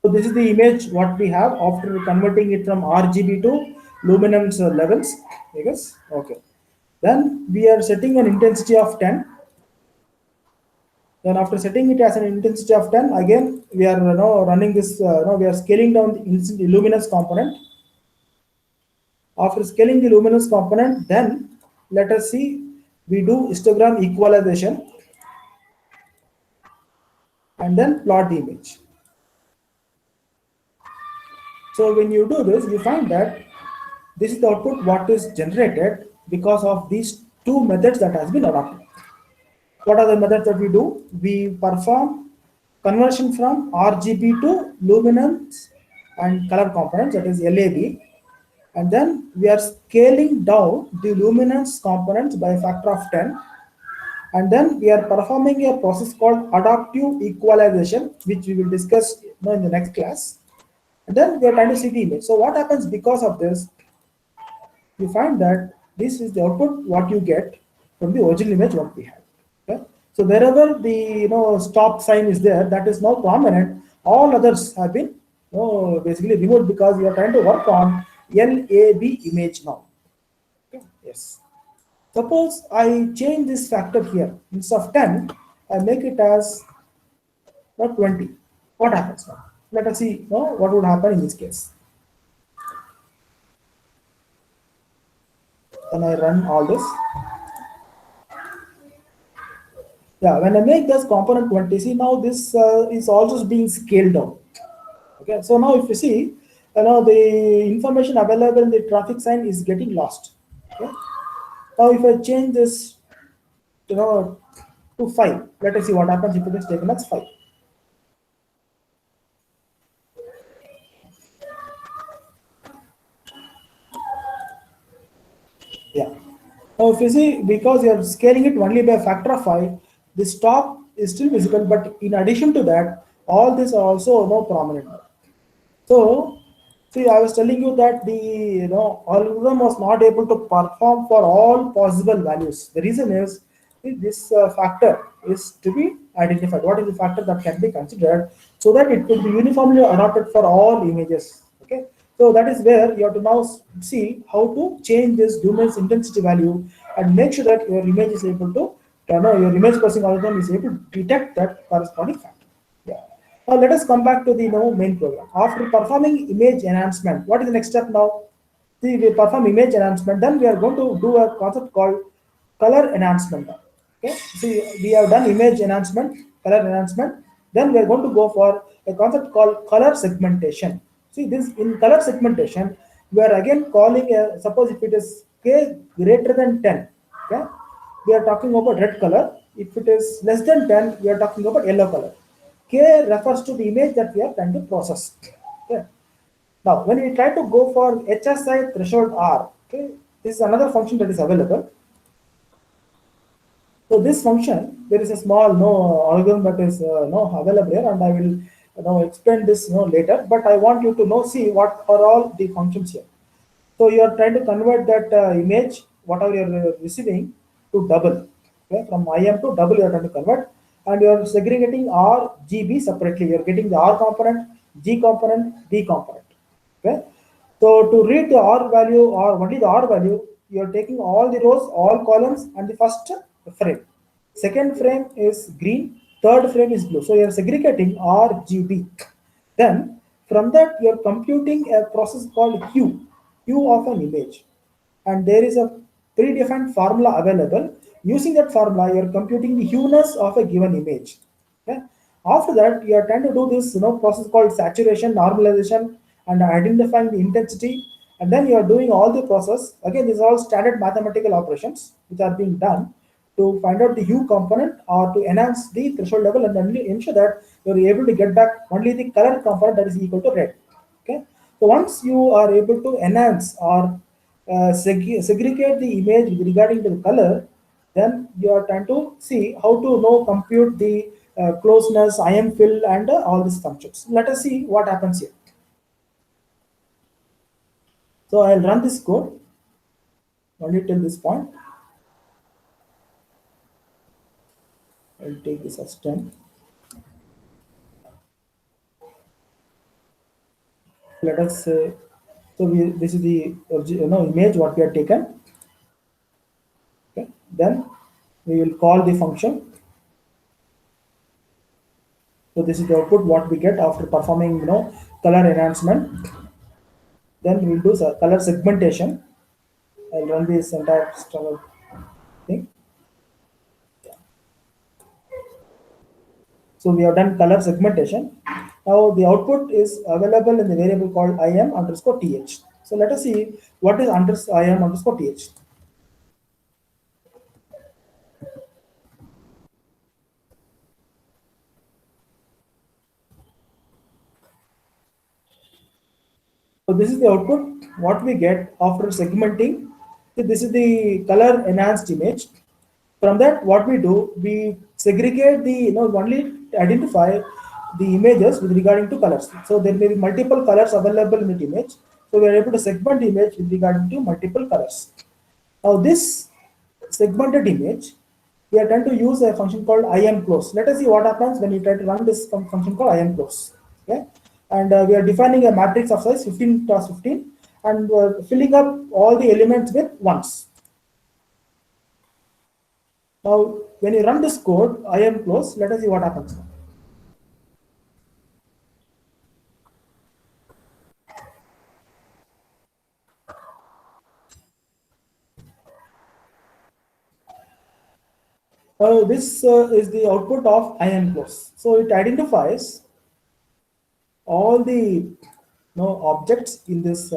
So this is the image what we have after converting it from RGB to luminance levels. Yes. Okay. Then we are setting an intensity of 10. Then after setting it as an intensity of 10, again we are running this. We are scaling down the luminance component. After scaling the luminance component, then let us see, we do histogram equalization and then plot the image. So when you do this, you find that this is the output what is generated because of these two methods that has been adopted. What are the methods that we do? We perform conversion from RGB to luminance and color components, that is LAB, and then we are scaling down the luminance components by a factor of 10, and then we are performing a process called adaptive equalization, which we will discuss in the next class. And then we are trying to see the image. So what happens because of this? You find that this is the output what you get from the original image what we had. Okay? So wherever the stop sign is there, that is now prominent. All others have been basically removed because we are trying to work on LAB image now. Okay? Yes. Suppose I change this factor here. Instead of 10, I make it as 20. What happens now? Let us see what would happen in this case. Then I run all this. Yeah, when I make this component 20, see now this is also being scaled down. Okay, so now if you see, the information available in the traffic sign is getting lost. Okay. Now if I change this, to 5, let us see what happens if it is taken as 5. Yeah. Now if you see, because you are scaling it only by a factor of 5, the stop is still visible, but in addition to that, all these are also prominent. So, see, I was telling you that the algorithm was not able to perform for all possible values. The reason is this factor is to be identified. What is the factor that can be considered so that it could be uniformly adopted for all images? Okay, so that is where you have to now see how to change this luminance intensity value and make sure that your image is able to, your image processing algorithm is able to detect that corresponding factor. Yeah. Now let us come back to the main program. After performing image enhancement, what is the next step now? See, we perform image enhancement, then we are going to do a concept called color enhancement. Okay, see, we have done image enhancement, color enhancement, then we are going to go for a concept called color segmentation. See, this in color segmentation, we are again calling suppose if it is k greater than 10, okay, we are talking about red color. If it is less than 10, we are talking about yellow color. K refers to the image that we are trying to process. Okay. Now, when we try to go for HSI threshold R, okay, this is another function that is available. So this function, there is a small algorithm that is available here, and I will explain this later. But I want you to see what are all the functions here. So you are trying to convert that image, whatever you are receiving, to double. Okay, from IM to double you are trying to convert, and you are segregating R, G, B separately. You are getting the R component, G component, B component. Okay, so to read the R value or only the R value, you are taking all the rows, all columns, and the first frame. Second frame is green, third frame is blue. So you are segregating R, G, B. Then from that you are computing a process called hue of an image, and there is a predefined formula available. Using that formula, you are computing the hueness of a given image. Okay? After that, you are trying to do this process called saturation, normalization, and identifying the intensity, and then you are doing all the process. Again, these are all standard mathematical operations which are being done to find out the hue component or to enhance the threshold level, and then ensure that you are able to get back only the color component that is equal to red. Okay, so once you are able to enhance or segregate the image regarding to the color, then you are trying to see how to compute the closeness, IM fill, and all these functions. Let us see what happens here. So I'll run this code only till this point. I'll take this as 10. Let us say, so this is the image what we have taken. Okay, then we will call the function. So this is the output what we get after performing color enhancement. Then we will do color segmentation. I'll run this entire thing. So we have done color segmentation. Now the output is available in the variable called im_th. So let us see what is im_th. So this is the output what we get after segmenting. So this is the color enhanced image. From that, what we do, we segregate the only identify the images with regarding to colors. So there may be multiple colors available in the image. So we are able to segment the image with regard to multiple colors. Now this segmented image, we are trying to use a function called imclose. Let us see what happens when you try to run this function called imclose. Okay, and we are defining a matrix of size 15 cross 15, and filling up all the elements with ones. Now, when you run this code, imclose, let us see what happens. This is the output of imclose. So it identifies all the objects in this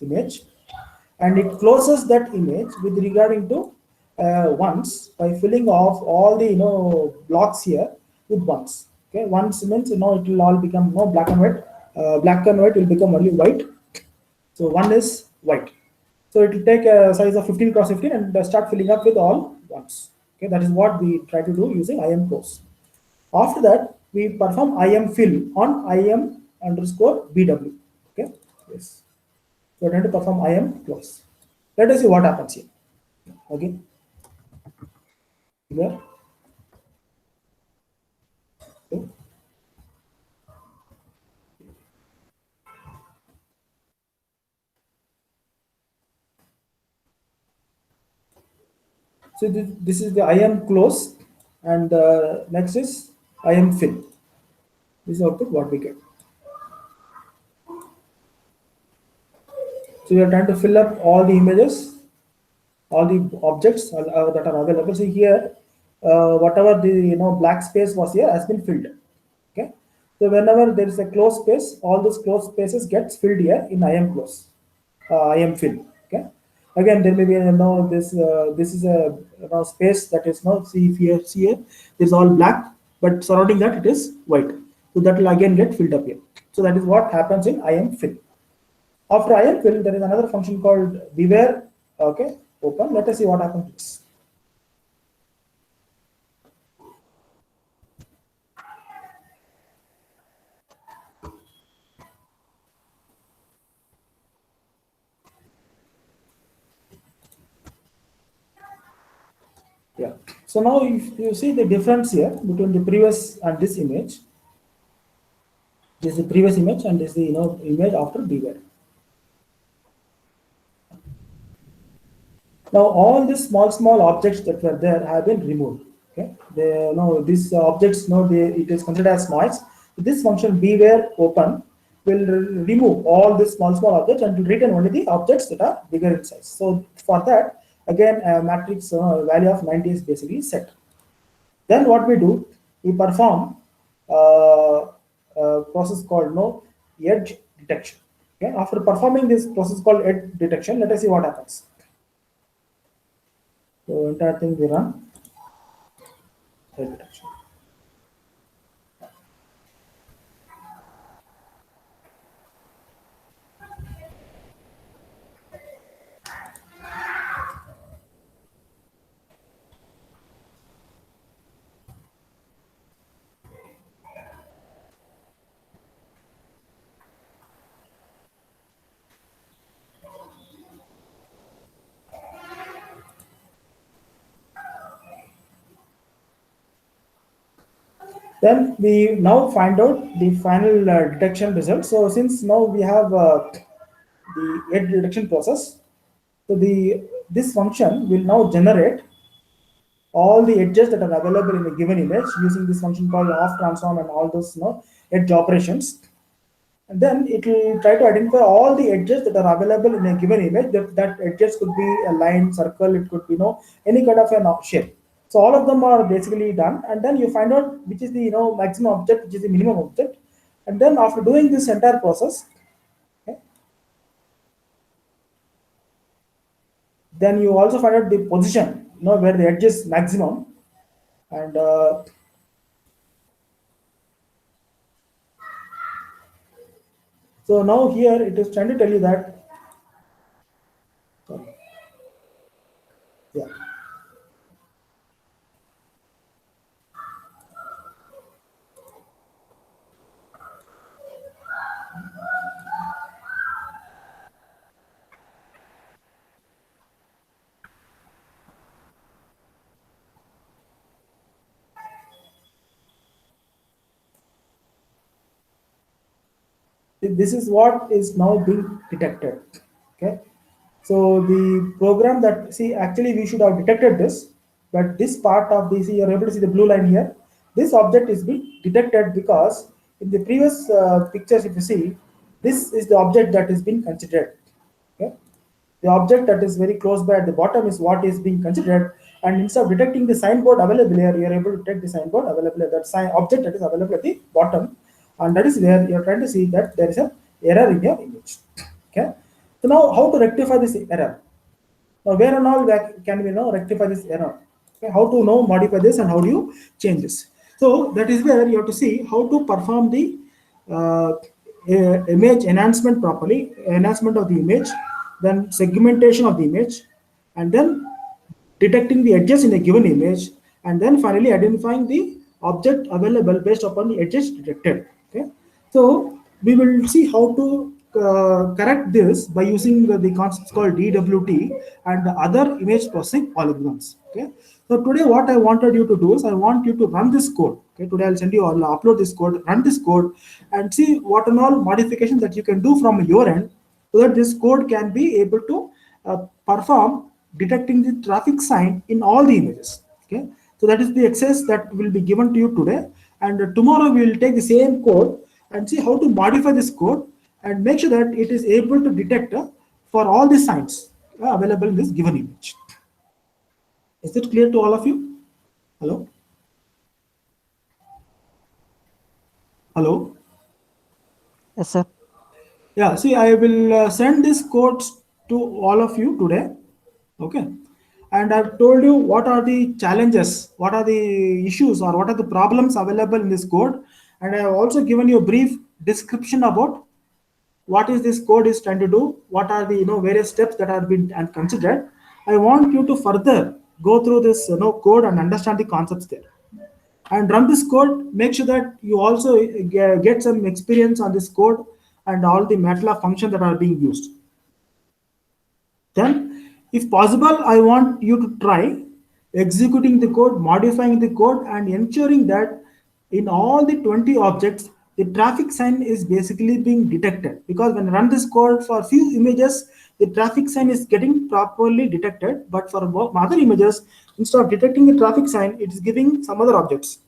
image, and it closes that image with regarding to ones by filling off all the blocks here with ones. Okay, ones means it will all become black and white. Black and white will become only white. So one is white. So it will take a size of 15 cross 15 and start filling up with all ones. Okay, that is what we try to do using imclose. After that, we perform imfill on im_bw. Okay, yes. So we're going to perform imclose. Let us see what happens here. Okay. Here. Okay. So this is the imclose, and next is imfill. This is output what we get. So we are trying to fill up all the images, all the objects that are available. So here, whatever the black space was here has been filled. Okay. So whenever there is a closed space, all those closed spaces gets filled here in imclose, imfill. Okay. Again, there may be this is a space that is see here this is all black, but surrounding that it is white. So that will again get filled up here. So that is what happens in imfill. After IMFill, there is another function called beware. Okay, open. Let us see what happens to this. Yeah. So now if you see the difference here between the previous and this image, this is the previous image and this is the image after beware. Now all these small objects that were there have been removed. Okay, they these objects it is considered as noise. This function beware open will remove all these small objects and will return only the objects that are bigger in size. So for that, again a matrix value of 90 is basically set. Then what we do, we perform a process called edge detection. Okay, after performing this process called edge detection, let us see what happens. So entire thing we run edge detection. Then we now find out the final detection result. So since now we have the edge detection process, so this function will now generate all the edges that are available in a given image using this function called off transform and all those edge operations. And then it will try to identify all the edges that are available in a given image. That edges could be a line, circle, it could be any kind of an shape. So all of them are basically done, and then you find out which is the maximum object, which is the minimum object, and then after doing this entire process, okay, then you also find out the position, where the edge is maximum, and so now here it is trying to tell you that, sorry, yeah. This is what is now being detected. Okay, so the program that actually we should have detected this, but this part of this, you're able to see the blue line here. This object is being detected because in the previous pictures, if you see, this is the object that is being considered. Okay, the object that is very close by at the bottom is what is being considered, and instead of detecting the signboard available here, you are able to detect the signboard available at that object that is available at the bottom, and that is where you are trying to see that there is an error in your image. Okay, so now how to rectify this error? Now where and all can we rectify this error? Okay, how to modify this and how do you change this? So that is where you have to see how to perform the image enhancement properly, enhancement of the image, then segmentation of the image, and then detecting the edges in a given image, and then finally identifying the object available based upon the edges detected. Okay, so we will see how to correct this by using the concepts called DWT and the other image processing algorithms. Okay, so today what I wanted you to do is I want you to run this code. Okay, today I'll send you, I'll upload this code, run this code, and see what and all modifications that you can do from your end, so that this code can be able to perform detecting the traffic sign in all the images. Okay, so that is the exercise that will be given to you today, and tomorrow we will take the same code and see how to modify this code and make sure that it is able to detect for all the signs available in this given image. Is it clear to all of you? Hello? Hello? Yes, sir. Yeah, see, I will send this codes to all of you today. Okay. And I've told you what are the challenges, what are the issues, or what are the problems available in this code. And I have also given you a brief description about what is this code is trying to do, what are the various steps that are being and considered. I want you to further go through this code and understand the concepts there and run this code. Make sure that you also get some experience on this code and all the MATLAB functions that are being used. Then, if possible, I want you to try executing the code, modifying the code, and ensuring that in all the 20 objects, the traffic sign is basically being detected. Because when I run this code for few images, the traffic sign is getting properly detected. But for other images, instead of detecting the traffic sign, it is giving some other objects.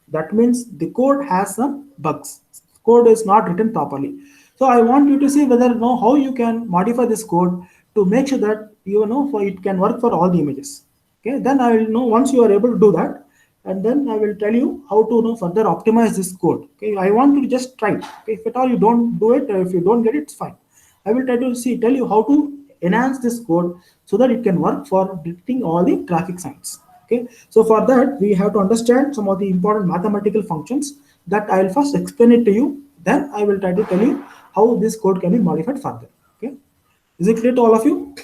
That means the code has some bugs. Code is not written properly. So I want you to see whether how you can modify this code to make sure that for it can work for all the images. Okay, then I will know once you are able to do that, and then I will tell you how to further optimize this code. Okay, I want you to just try. Okay, if at all you don't do it, if you don't get it, it's fine. I will try to tell you how to enhance this code so that it can work for detecting all the traffic signs. Okay, so for that we have to understand some of the important mathematical functions that I will first explain it to you. Then I will try to tell you how this code can be modified further. Okay, is it clear to all of you?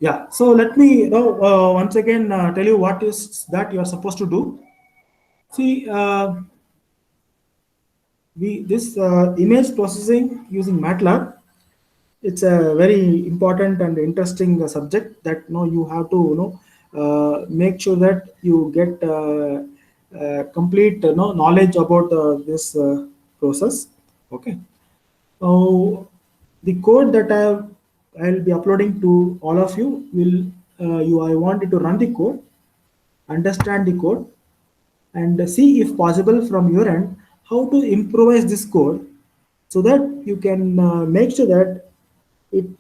Yeah, so let me once again tell you what is that you are supposed to do. See, this image processing using MATLAB, it's a very important and interesting subject that you have to make sure that you get complete knowledge about this process. Okay, so the code that I'll be uploading to all of you will I want you to run the code, understand the code, and see if possible from your end how to improvise this code so that you can make sure that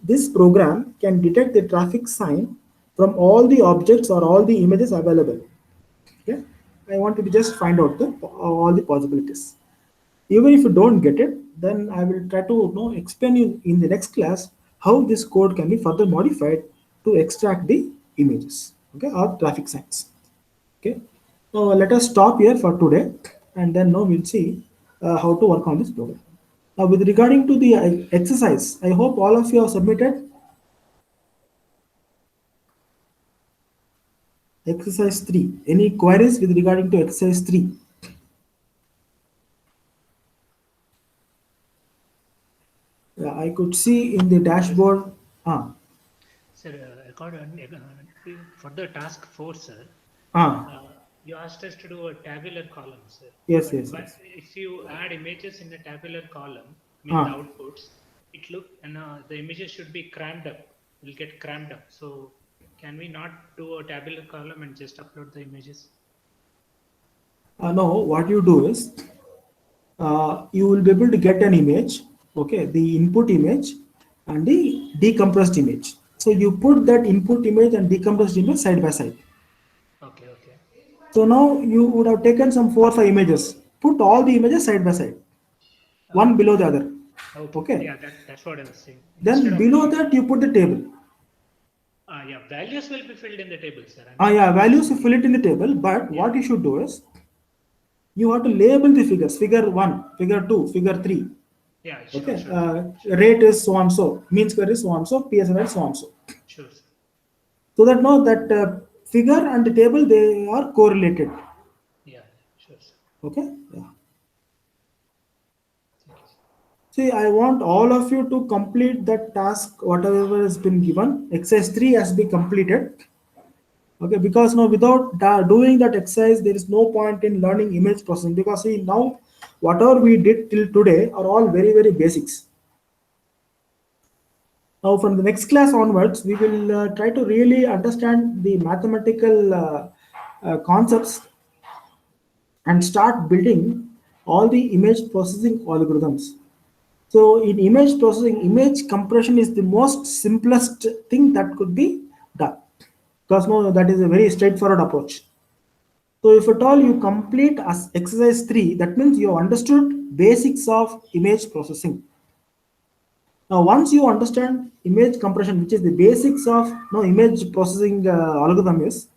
this program can detect the traffic sign from all the objects or all the images available. Okay, I want you to just find out all the possibilities. Even if you don't get it, then I will try to explain you in the next class how this code can be further modified to extract the images, okay, or traffic signs. Okay, so let us stop here for today, and then now we'll see how to work on this program. Now, with regarding to the exercise, I hope all of you have submitted exercise 3. Any queries with regarding to exercise 3? Yeah, I could see in the dashboard. Sir, for the task 4, sir, you asked us to do a tabular column, sir. Yes, but, yes, but yes. if you add images in a tabular column, the outputs, it look and the images should be crammed up. Will get crammed up. So can we not do a tabular column and just upload the images? No, what you do is you will be able to get an image, okay, the input image and the decompressed image. So you put that input image and decompressed image side by side. Okay, okay. So now you would have taken some 4 or 5 images, put all the images side by side, one below the other. Okay. Yeah, that's what I was saying. Then below that you put the table. Yeah, values will be filled in the table, sir. Yeah, values you fill it in the table, but what you should do is you have to label the figures, figure 1, figure 2, figure 3. Yeah, sure, okay, sure. Rate is so and so, mean square is so and so, PSNR is so and so. Sure, sir. So that that figure and the table, they are correlated. Yeah, sure, sir. Okay, yeah. See, I want all of you to complete that task, whatever has been given. Exercise 3 has been completed. Okay, because now without doing that exercise, there is no point in learning image processing, because see, now whatever we did till today are all very, very basics. Now from the next class onwards, we will try to really understand the mathematical concepts and start building all the image processing algorithms. So in image processing, image compression is the most simplest thing that could be done, because no, that is a very straightforward approach. So if at all you complete as exercise 3, that means you have understood basics of image processing. Now, once you understand image compression, which is the basics of image processing algorithm is,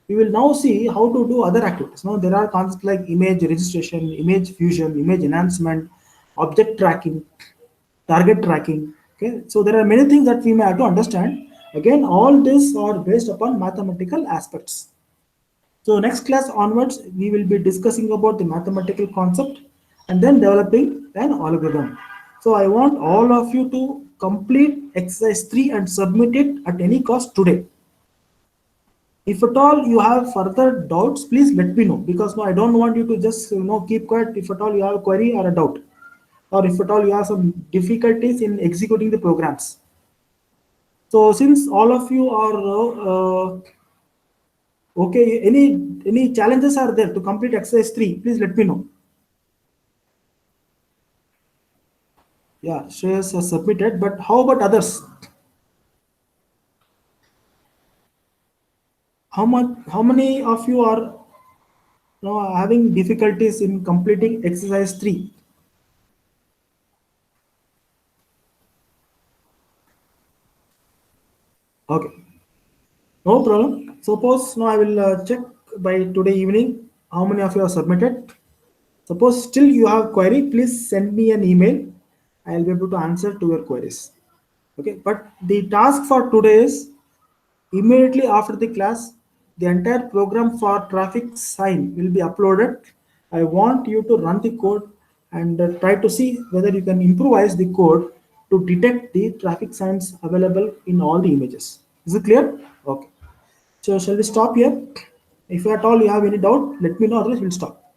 we will now see how to do other activities. Now, there are concepts like image registration, image fusion, image enhancement, object tracking, target tracking. Okay, so there are many things that we may have to understand. Again, all these are based upon mathematical aspects. So next class onwards, we will be discussing about the mathematical concept and then developing an algorithm. So I want all of you to complete exercise 3 and submit it at any cost today. If at all you have further doubts, please let me know, because no, I don't want you to just keep quiet if at all you have a query or a doubt, or if at all you have some difficulties in executing the programs. So since all of you are okay, any challenges are there to complete exercise 3, please let me know. Yeah, Shreyas has submitted, but how about others? How many of you are having difficulties in completing exercise 3? Okay, no problem. Suppose now I will check by today evening how many of you have submitted. Suppose still you have query, please send me an email. I will be able to answer to your queries. Okay, but the task for today is immediately after the class, the entire program for traffic sign will be uploaded. I want you to run the code and try to see whether you can improvise the code to detect the traffic signs available in all the images. Is it clear? Okay. So shall we stop here? If at all you have any doubt, let me know, otherwise we'll stop.